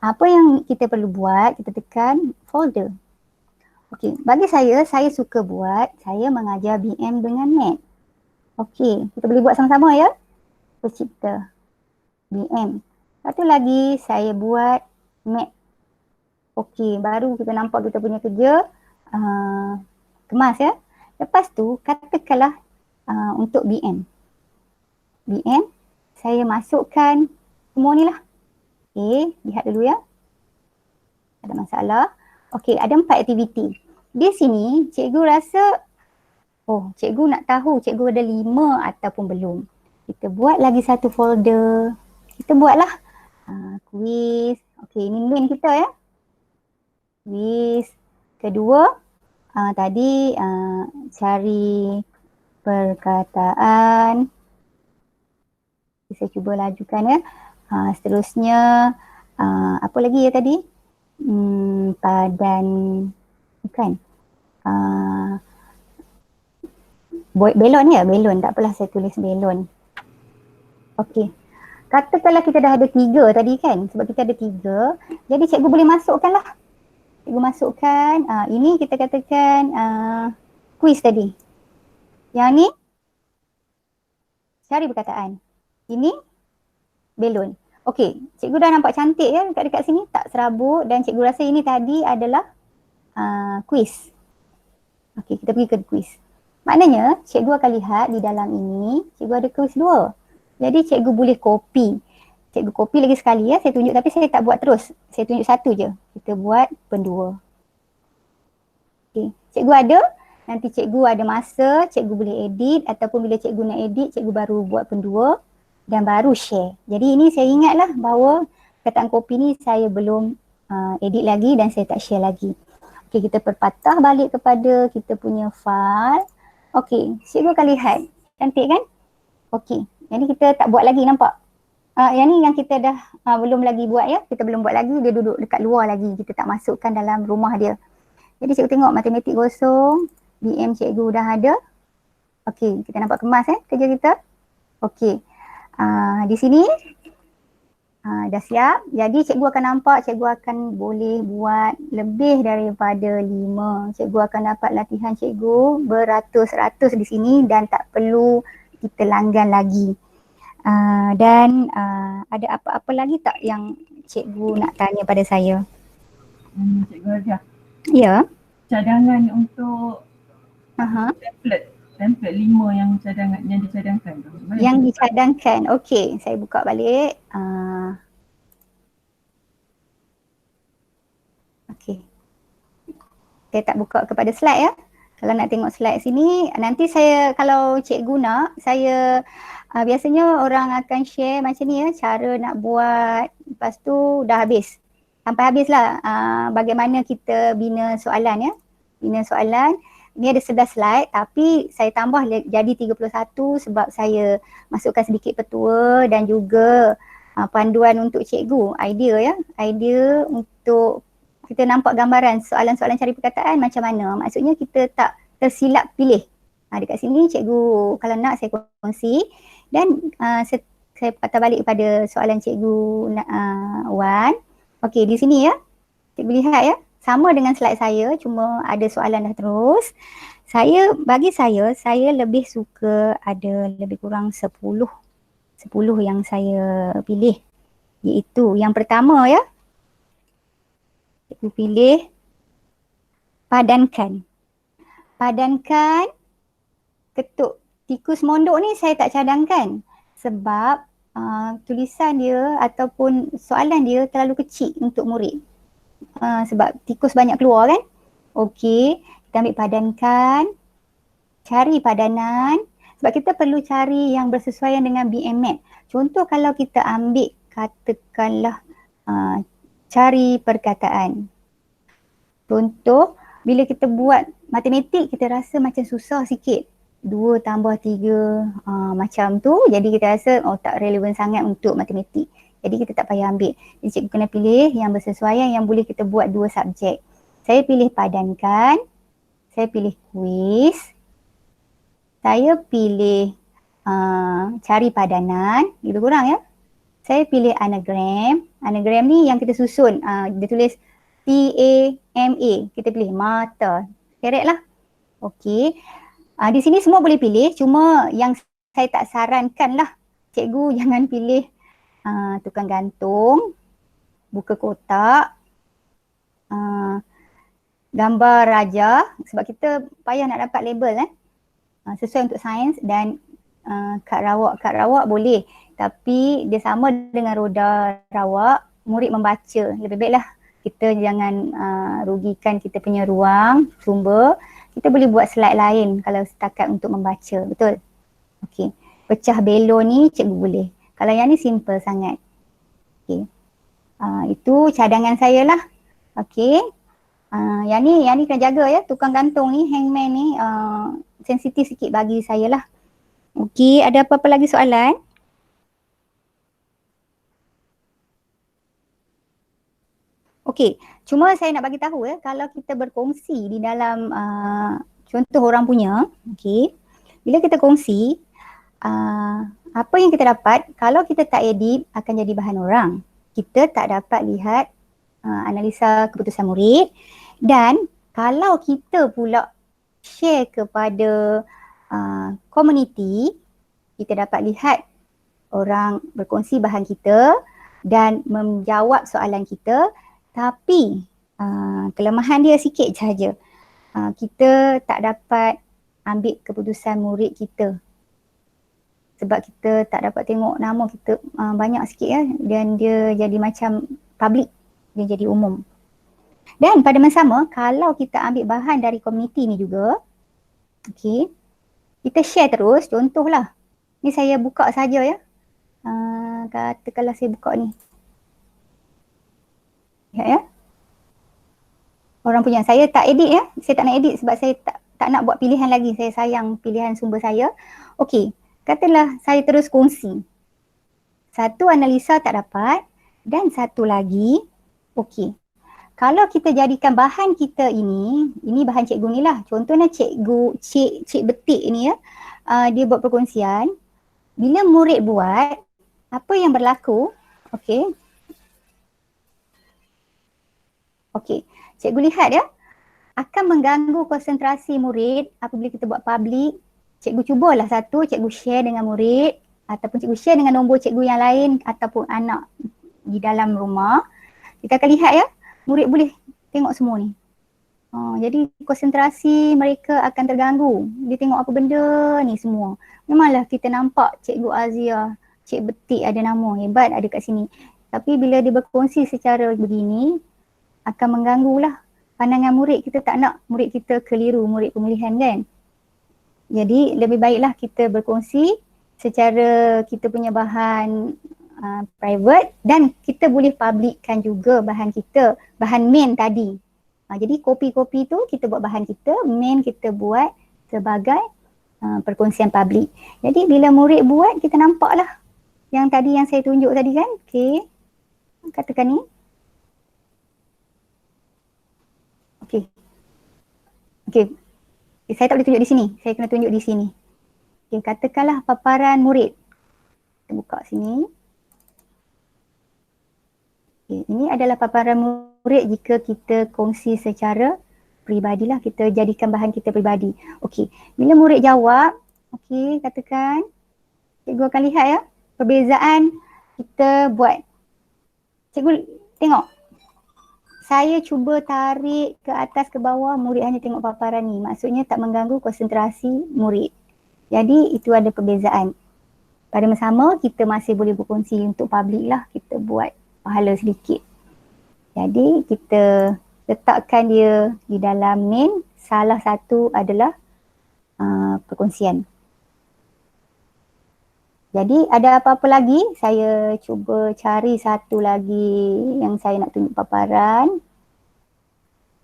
Apa yang kita perlu buat, kita tekan folder. Okey, bagi saya suka buat, saya mengajar BM dengan Math. Okey, kita boleh buat sama-sama ya. Pencipta BM. Satu lagi saya buat Math. Okey, baru kita nampak kita punya kerja kemas ya. Lepas tu katakanlah untuk BM. BM, saya masukkan semua ni lah. Okey, lihat dulu ya. Ada masalah. Okey, ada 4 aktiviti. Di sini cikgu rasa, cikgu nak tahu cikgu ada 5 ataupun belum. Kita buat lagi satu folder. Kita buatlah quiz. Okey, ini main kita ya. Quiz. Kedua, tadi cari perkataan. Saya cuba lajukan ya. Seterusnya, apa lagi ya tadi? Padan, bukan. Belon ya, belon. Tak apalah saya tulis belon. Okey. Katakanlah kita dah ada 3 tadi kan. Sebab kita ada 3. Jadi cikgu boleh masukkan lah. Cikgu masukkan. Ini kita katakan quiz tadi. Yang ni cari perkataan. Ini belon. Okey, cikgu dah nampak cantik ya dekat sini, tak serabut, dan cikgu rasa ini tadi adalah quiz. Okey, kita pergi ke quiz. Maknanya cikgu akan lihat di dalam ini, cikgu ada quiz 2. Jadi cikgu boleh copy. Cikgu copy lagi sekali ya, saya tunjuk, tapi saya tak buat terus. Saya tunjuk satu je. Kita buat pendua. Okey, cikgu ada, nanti cikgu ada masa, cikgu boleh edit, ataupun bila cikgu nak edit, cikgu baru buat pendua. Dan baru share. Jadi ini saya ingatlah bahawa perkataan kopi ni saya belum edit lagi dan saya tak share lagi. Okey, kita perpatah balik kepada kita punya file. Okey, cikgu akan lihat. Cantik kan? Okey, jadi kita tak buat lagi, nampak? Yang ni yang kita dah belum lagi buat ya. Kita belum buat lagi, dia duduk dekat luar lagi. Kita tak masukkan dalam rumah dia. Jadi cikgu tengok matematik kosong. BM cikgu dah ada. Okey, kita nampak kemas kerja kita. Okey. Di sini dah siap. Jadi cikgu akan nampak, cikgu akan boleh buat lebih daripada 5. Cikgu akan dapat latihan cikgu beratus-ratus di sini dan tak perlu kita langgan lagi. Dan ada apa-apa lagi tak yang cikgu nak tanya pada saya? Cikgu Raja. Ya. Cadangan untuk template 5 yang dicadangkan tu. Yang dicadangkan. Okey, saya buka balik. Okey. Saya tak buka kepada slide ya. Kalau nak tengok slide sini, nanti saya, kalau cikgu nak, saya biasanya orang akan share macam ni ya, cara nak buat. Lepas tu dah habis. Sampai habislah bagaimana kita bina soalan ya. Bina soalan. Ini ada 11 slide tapi saya tambah jadi 31 sebab saya masukkan sedikit petua dan juga panduan untuk cikgu, idea ya. Idea untuk kita nampak gambaran soalan-soalan cari perkataan macam mana. Maksudnya kita tak tersilap pilih. Dekat sini cikgu kalau nak saya kongsi dan saya patah balik pada soalan cikgu Wan. Okey, di sini ya. Cikgu lihat ya. Sama dengan slide saya, cuma ada soalan dah terus. Bagi saya lebih suka ada lebih kurang 10 yang saya pilih. Iaitu yang pertama ya. Cikgu pilih padankan. Padankan ketuk. Tikus mondok ni saya tak cadangkan sebab tulisan dia ataupun soalan dia terlalu kecil untuk murid. Sebab tikus banyak keluar kan. Okey, kita ambil padankan, cari padanan sebab kita perlu cari yang bersesuaian dengan BMAT. Contoh kalau kita ambil katakanlah cari perkataan. Contoh bila kita buat matematik kita rasa macam susah sikit. 2 tambah 3 macam tu, jadi kita rasa tak relevan sangat untuk matematik. Jadi kita tak payah ambil. Jadi cikgu kena pilih yang bersesuaian yang boleh kita buat 2 subjek. Saya pilih padankan, saya pilih kuis, saya pilih cari padanan, lebih kurang ya. Saya pilih anagram. Anagram ni yang kita susun, dia tulis TAMA, kita pilih mata. Correct lah. Okey. Di sini semua boleh pilih, cuma yang saya tak sarankan lah, cikgu jangan pilih tukang gantung, buka kotak, gambar raja sebab kita payah nak dapat label sesuai untuk sains dan kad rawak boleh tapi dia sama dengan roda rawak, murid membaca. Lebih baiklah kita jangan rugikan kita punya ruang sumber. Kita boleh buat slide lain kalau setakat untuk membaca, betul? Okey. Pecah belon ni cikgu boleh. Kalau yang ni simple sangat. Okey. Itu cadangan saya lah. Okey. Yang ni kena jaga ya. Tukang gantung ni, hangman ni sensitif sikit bagi saya lah. Okey, ada apa-apa lagi soalan? Okey, cuma saya nak bagi tahu ya, kalau kita berkongsi di dalam contoh orang punya, okey, bila kita kongsi, apa yang kita dapat, kalau kita tak edit akan jadi bahan orang. Kita tak dapat lihat analisa keputusan murid dan kalau kita pula share kepada komuniti, kita dapat lihat orang berkongsi bahan kita dan menjawab soalan kita. Tapi kelemahan dia sikit sahaja. Kita tak dapat ambil keputusan murid kita. Sebab kita tak dapat tengok nama kita banyak sikit ya. Dan dia jadi macam public. Dia jadi umum. Dan pada masa sama, kalau kita ambil bahan dari komuniti ni juga. Okay. Kita share terus. Contohlah. Ni saya buka saja ya. Katakanlah saya buka ni. Ya. Orang punya. Saya tak edit ya. Saya tak nak edit sebab saya tak nak buat pilihan lagi. Saya sayang pilihan sumber saya. Okey. Katalah saya terus kongsi. Satu analisa tak dapat dan satu lagi. Okey. Kalau kita jadikan bahan kita ini bahan cikgu ni lah. Contohnya Cik Betik ni ya. Dia buat perkongsian. Bila murid buat, apa yang berlaku? Okey. Okey, cikgu lihat ya, akan mengganggu konsentrasi murid apabila kita buat public. Cikgu cubalah satu, cikgu share dengan murid ataupun cikgu share dengan nombor cikgu yang lain ataupun anak di dalam rumah. Kita akan lihat ya, murid boleh tengok semua ni. Jadi konsentrasi mereka akan terganggu. Dia tengok apa benda ni semua. Memanglah kita nampak cikgu Azia, Cik Betik ada nama, hebat ada kat sini. Tapi bila dia berkongsi secara begini, akan mengganggulah pandangan murid. Kita tak nak murid kita keliru, murid pemilihan kan. Jadi lebih baiklah kita berkongsi secara kita punya bahan private dan kita boleh publikkan juga bahan kita, bahan main tadi. Jadi kopi-kopi tu kita buat bahan kita, main kita buat sebagai perkongsian publik. Jadi bila murid buat kita nampaklah yang tadi yang saya tunjuk tadi kan. Okey. Katakan ni. Okey. Saya tak boleh tunjuk di sini. Saya kena tunjuk di sini. Okay, katakanlah paparan murid. Kita buka sini. Okay, ini adalah paparan murid jika kita kongsi secara peribadi lah. Kita jadikan bahan kita peribadi. Okey, bila murid jawab, okey, katakan, cikgu akan lihat ya, perbezaan kita buat. Cikgu tengok. Saya cuba tarik ke atas ke bawah, murid hanya tengok paparan ni. Maksudnya tak mengganggu konsentrasi murid. Jadi itu ada perbezaan. Pada masa sama kita masih boleh berkongsi untuk public lah. Kita buat pahala sedikit. Jadi kita letakkan dia di dalam main. Salah satu adalah perkongsian. Jadi ada apa-apa lagi? Saya cuba cari satu lagi yang saya nak tunjuk paparan.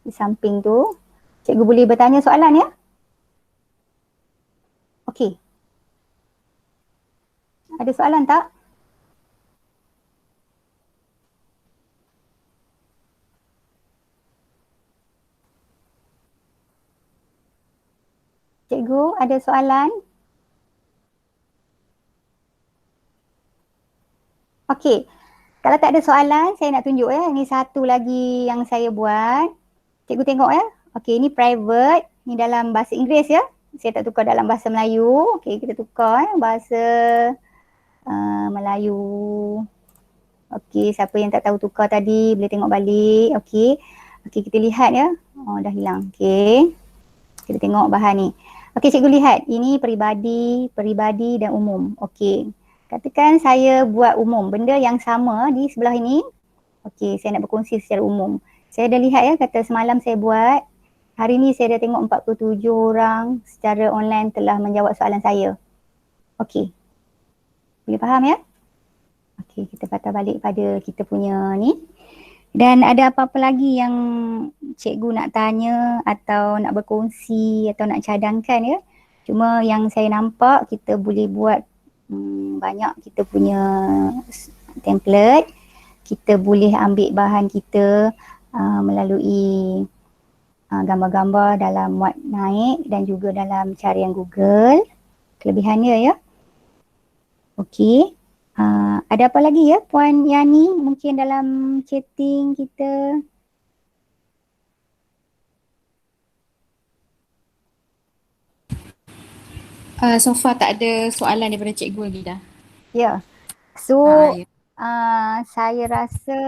Di samping tu. Cikgu boleh bertanya soalan ya? Okey. Ada soalan tak? Cikgu, ada soalan? Okey. Kalau tak ada soalan, saya nak tunjuk ya. Ini satu lagi yang saya buat. Cikgu tengok ya. Okey, ini private. Ini dalam bahasa Inggeris ya. Saya tak tukar dalam bahasa Melayu. Okey, kita tukar bahasa Melayu. Okey, siapa yang tak tahu tukar tadi boleh tengok balik. Okey. Okey, kita lihat ya. Oh, dah hilang. Okey. Kita tengok bahan ni. Okey, cikgu lihat. Ini peribadi dan umum. Okey. Katakan saya buat umum. Benda yang sama di sebelah ini. Okey, saya nak berkongsi secara umum. Saya dah lihat ya, kata semalam saya buat. Hari ni saya dah tengok 47 orang secara online telah menjawab soalan saya. Okey. Boleh faham ya? Okey, kita patah balik pada kita punya ni. Dan ada apa-apa lagi yang cikgu nak tanya atau nak berkongsi atau nak cadangkan ya? Cuma yang saya nampak kita boleh buat banyak kita punya template. Kita boleh ambil bahan kita melalui gambar-gambar dalam muat naik dan juga dalam carian Google. Kelebihannya ya. Okey. Ada apa lagi ya Puan Yani mungkin dalam chatting kita? So far tak ada soalan daripada cikgu lagi dah. Ya. So Ya. saya rasa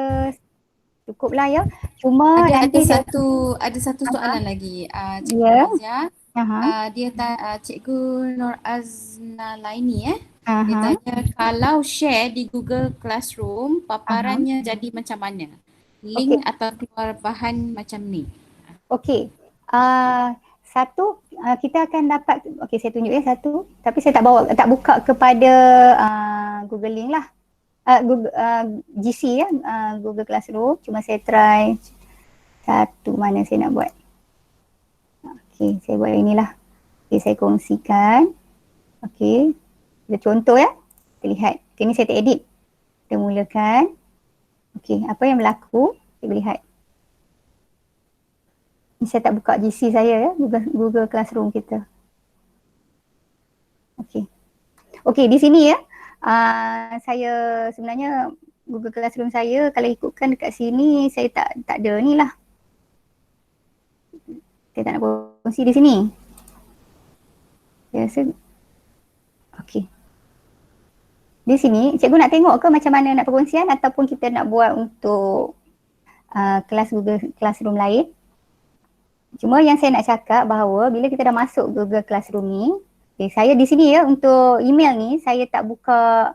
cukuplah ya. Cuma Ada nanti satu soalan lagi. Cikgu Ya. Razia. Dia Cikgu Nur Azna Laini Dia tanya kalau share di Google Classroom paparannya jadi macam mana? Link atau keluar bahan macam ni? Okey. Satu kita akan dapat, okey saya tunjuk ya satu, tapi saya tak buka kepada Google Link lah. Google, GC ya, Google Classroom. Cuma saya try satu mana saya nak buat. Okey, saya buat inilah. Okey, saya kongsikan. Okey. Kita contoh ya. Kita lihat. Okay, ini saya tak edit. Kita mulakan. Okey, apa yang berlaku? Kita lihat. Ini saya tak buka GC saya ya, Google Classroom kita. Okey. Okey, di sini ya. Saya sebenarnya Google Classroom saya kalau ikutkan dekat sini saya tak ada ni lah. Saya tak nak kongsi di sini. Saya rasa okey. Di sini cikgu nak tengok ke macam mana nak perkongsian ataupun kita nak buat untuk kelas Google Classroom lain. Cuma yang saya nak cakap bahawa bila kita dah masuk Google Classroom ni, saya di sini ya untuk email ni saya tak buka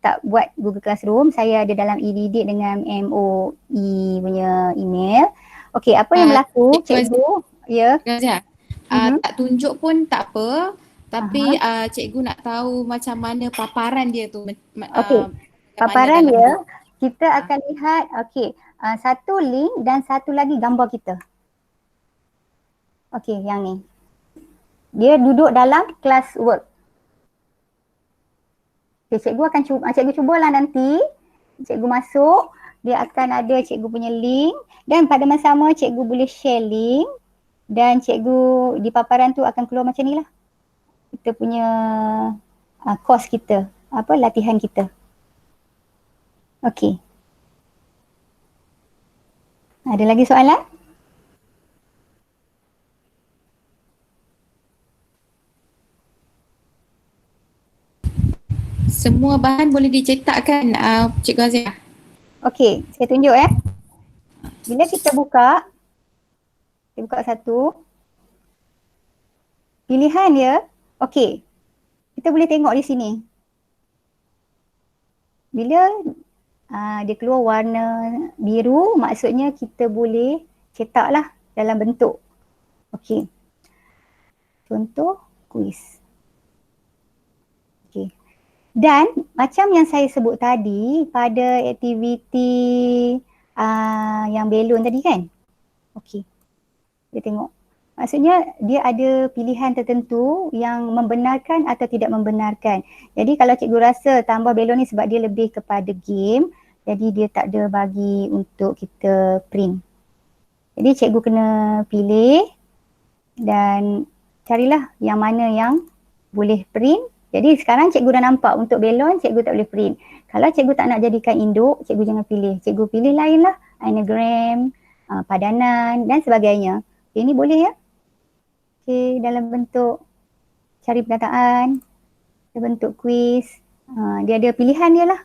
tak buat Google Classroom, saya ada dalam e-didik dengan MOE punya email. Okey, apa yang berlaku cikgu? Ya. Tak tunjuk pun tak apa, tapi cikgu nak tahu macam mana paparan dia tu. Okey. Paparan dia kita akan lihat okey, satu link dan satu lagi gambar kita. Okey, yang ni. Dia duduk dalam classwork. Okay, cikgu cubalah nanti. Cikgu masuk, dia akan ada cikgu punya link dan pada masa sama cikgu boleh share link. Dan cikgu di paparan tu akan keluar macam ni lah. Kita punya course kita, latihan kita. Okey. Ada lagi soalan? Semua bahan boleh dicetakkan, Cikgu Azia? Okey, saya tunjuk ya. Bila kita buka satu, pilihan dia, okey, kita boleh tengok di sini. Bila dia keluar warna biru, maksudnya kita boleh cetak lah dalam bentuk. Okey. Contoh, kuis. Okey. Dan macam yang saya sebut tadi pada aktiviti yang belon tadi kan. Okey. Kita tengok. Maksudnya dia ada pilihan tertentu yang membenarkan atau tidak membenarkan. Jadi kalau cikgu rasa tambah belon ni sebab dia lebih kepada game, jadi dia tak ada bagi untuk kita print. Jadi cikgu kena pilih dan carilah yang mana yang boleh print. Jadi sekarang cikgu dah nampak untuk belon cikgu tak boleh print. Kalau cikgu tak nak jadikan induk, cikgu jangan pilih. Cikgu pilih lain lah, anagram, padanan dan sebagainya. Ini boleh ya? Okey, dalam bentuk cari perkataan, dalam bentuk kuis, dia ada pilihan dia lah.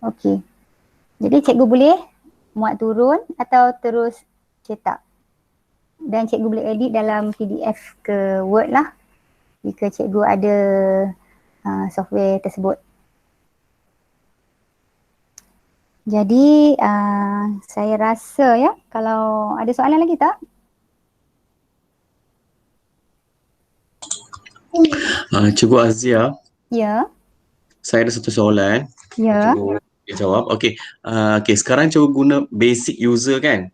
Okey, jadi cikgu boleh muat turun atau terus cetak. Dan cikgu boleh edit dalam PDF ke Word lah jika cikgu ada software tersebut. Jadi saya rasa ya, kalau ada soalan lagi tak? Cikgu Azia. Ya. Saya ada satu soalan. Ya. Cikgu boleh jawab. Okey. Sekarang cikgu guna basic user kan?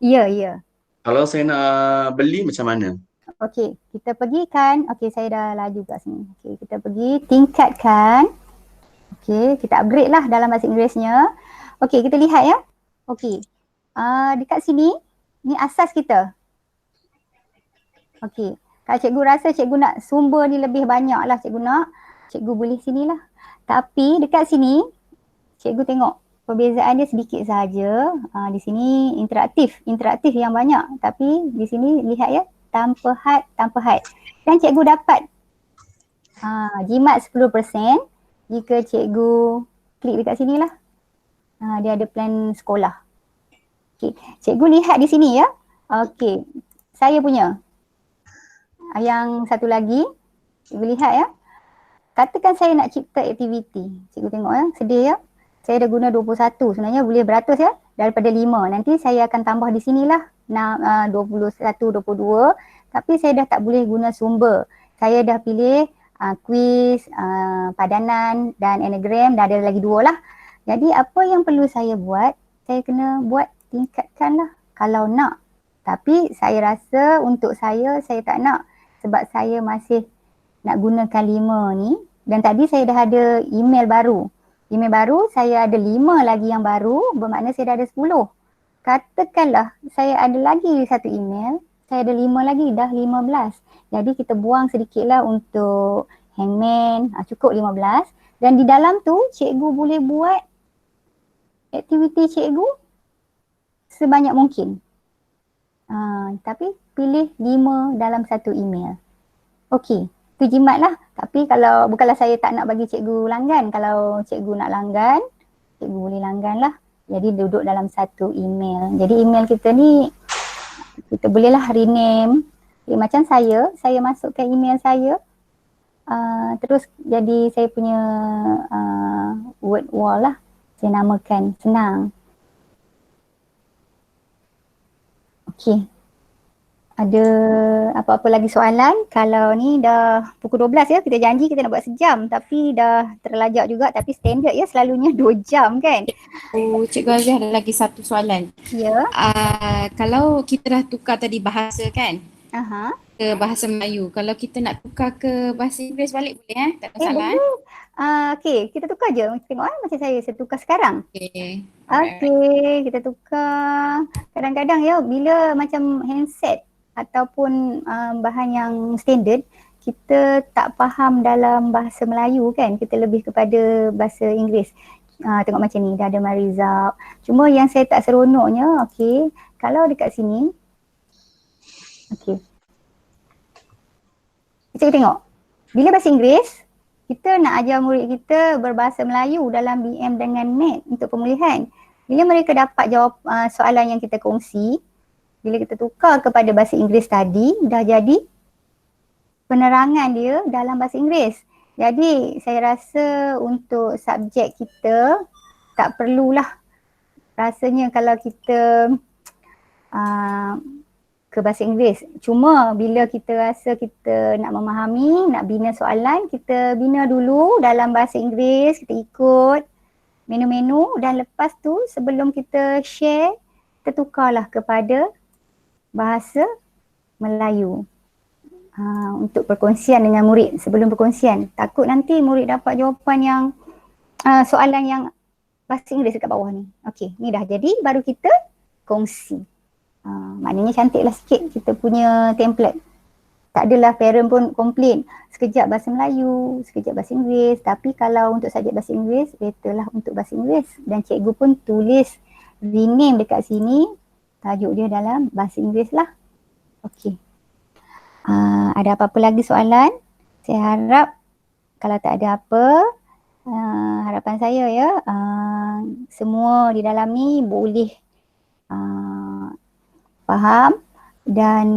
Ya, ya. Kalau saya nak beli macam mana? Okey, kita pergi kan. Okey, saya dah laju kat sini. Okey, kita pergi tingkatkan. Okey, kita upgrade lah dalam bahasa Inggerisnya. Okey, kita lihat ya. Okey. Dekat sini, ni asas kita. Okey. Kalau cikgu rasa cikgu nak sumber ni lebih banyak lah cikgu nak, cikgu boleh sini lah. Tapi dekat sini, cikgu tengok perbezaan dia sedikit sahaja. Di sini interaktif yang banyak. Tapi di sini lihat ya, tanpa had. Dan cikgu dapat jimat 10% jika cikgu klik dekat sini lah. Dia ada plan sekolah. Okay. Cikgu lihat di sini ya. Okey. Saya punya. Yang satu lagi. Cikgu lihat ya. Katakan saya nak cipta aktiviti. Cikgu tengok ya. Sedih ya. Saya dah guna 21. Sebenarnya boleh beratus ya. Daripada 5. Nanti saya akan tambah di sinilah. 21, 22. Tapi saya dah tak boleh guna sumber. Saya dah pilih kuis, padanan dan anagram. Dah ada lagi 2 lah. Jadi apa yang perlu saya buat, saya kena buat tingkatkan lah kalau nak. Tapi saya rasa untuk saya tak nak sebab saya masih nak gunakan 5 ni. Dan tadi saya dah ada email baru. Email baru saya ada 5 lagi yang baru, bermakna saya dah ada 10. Katakanlah saya ada lagi satu email, saya ada 5 lagi, dah 15. Jadi kita buang sedikit lah untuk hangman, cukup 15. Dan di dalam tu cikgu boleh buat aktiviti cikgu sebanyak mungkin. Tapi pilih 5 dalam satu email. Okey, tu jimat lah. Tapi kalau bukanlah saya tak nak bagi cikgu langgan. Kalau cikgu nak langgan, cikgu boleh langgan lah. Jadi duduk dalam satu email. Jadi email kita ni, kita bolehlah rename. Macam saya masukkan email saya. Terus jadi saya punya word wall lah. Saya namakan, senang. Okey. Ada apa-apa lagi soalan? Kalau ni dah pukul 12 ya, kita janji kita nak buat sejam. Tapi dah terlajak juga, tapi standard ya selalunya 2 jam kan. Cikgu Azia ada lagi satu soalan. Ya. Kalau kita dah tukar tadi bahasa kan, Aha. ke bahasa Melayu. Kalau kita nak tukar ke bahasa Inggeris balik boleh tak ada masalah. Boleh. Okay, kita tukar je. Tengok macam saya tukar sekarang. Okay. Okay, kita tukar. Kadang-kadang ya bila macam handset ataupun bahan yang standard, kita tak faham dalam bahasa Melayu kan, kita lebih kepada bahasa Inggeris. Tengok macam ni, dah ada Marizab. Cuma yang saya tak seronoknya, okay, kalau dekat sini, okay. Kita tengok, bila bahasa Inggeris, kita nak ajar murid kita berbahasa Melayu dalam BM dengan NET untuk pemulihan. Bila mereka dapat jawab soalan yang kita kongsi, bila kita tukar kepada bahasa Inggeris tadi, dah jadi penerangan dia dalam bahasa Inggeris. Jadi saya rasa untuk subjek kita tak perlulah rasanya kalau kita ke bahasa Inggeris. Cuma bila kita rasa kita nak memahami, nak bina soalan, kita bina dulu dalam bahasa Inggeris, kita ikut menu-menu dan lepas tu sebelum kita share, kita tukarlah kepada bahasa Melayu. Untuk perkongsian dengan murid sebelum perkongsian. Takut nanti murid dapat jawapan yang soalan yang bahasa Inggeris dekat bawah ni. Okey, ni dah jadi baru kita kongsi. Maknanya cantiklah sikit kita punya template. Tak adalah parent pun komplain sekejap bahasa Melayu, sekejap bahasa Inggeris. Tapi kalau untuk subjek bahasa Inggeris, betterlah untuk bahasa Inggeris. Dan cikgu pun tulis rename dekat sini, tajuk dia dalam bahasa Inggeris lah. Okey. Ada apa-apa lagi soalan? Saya harap kalau tak ada apa, harapan saya ya, semua di dalam ni boleh faham dan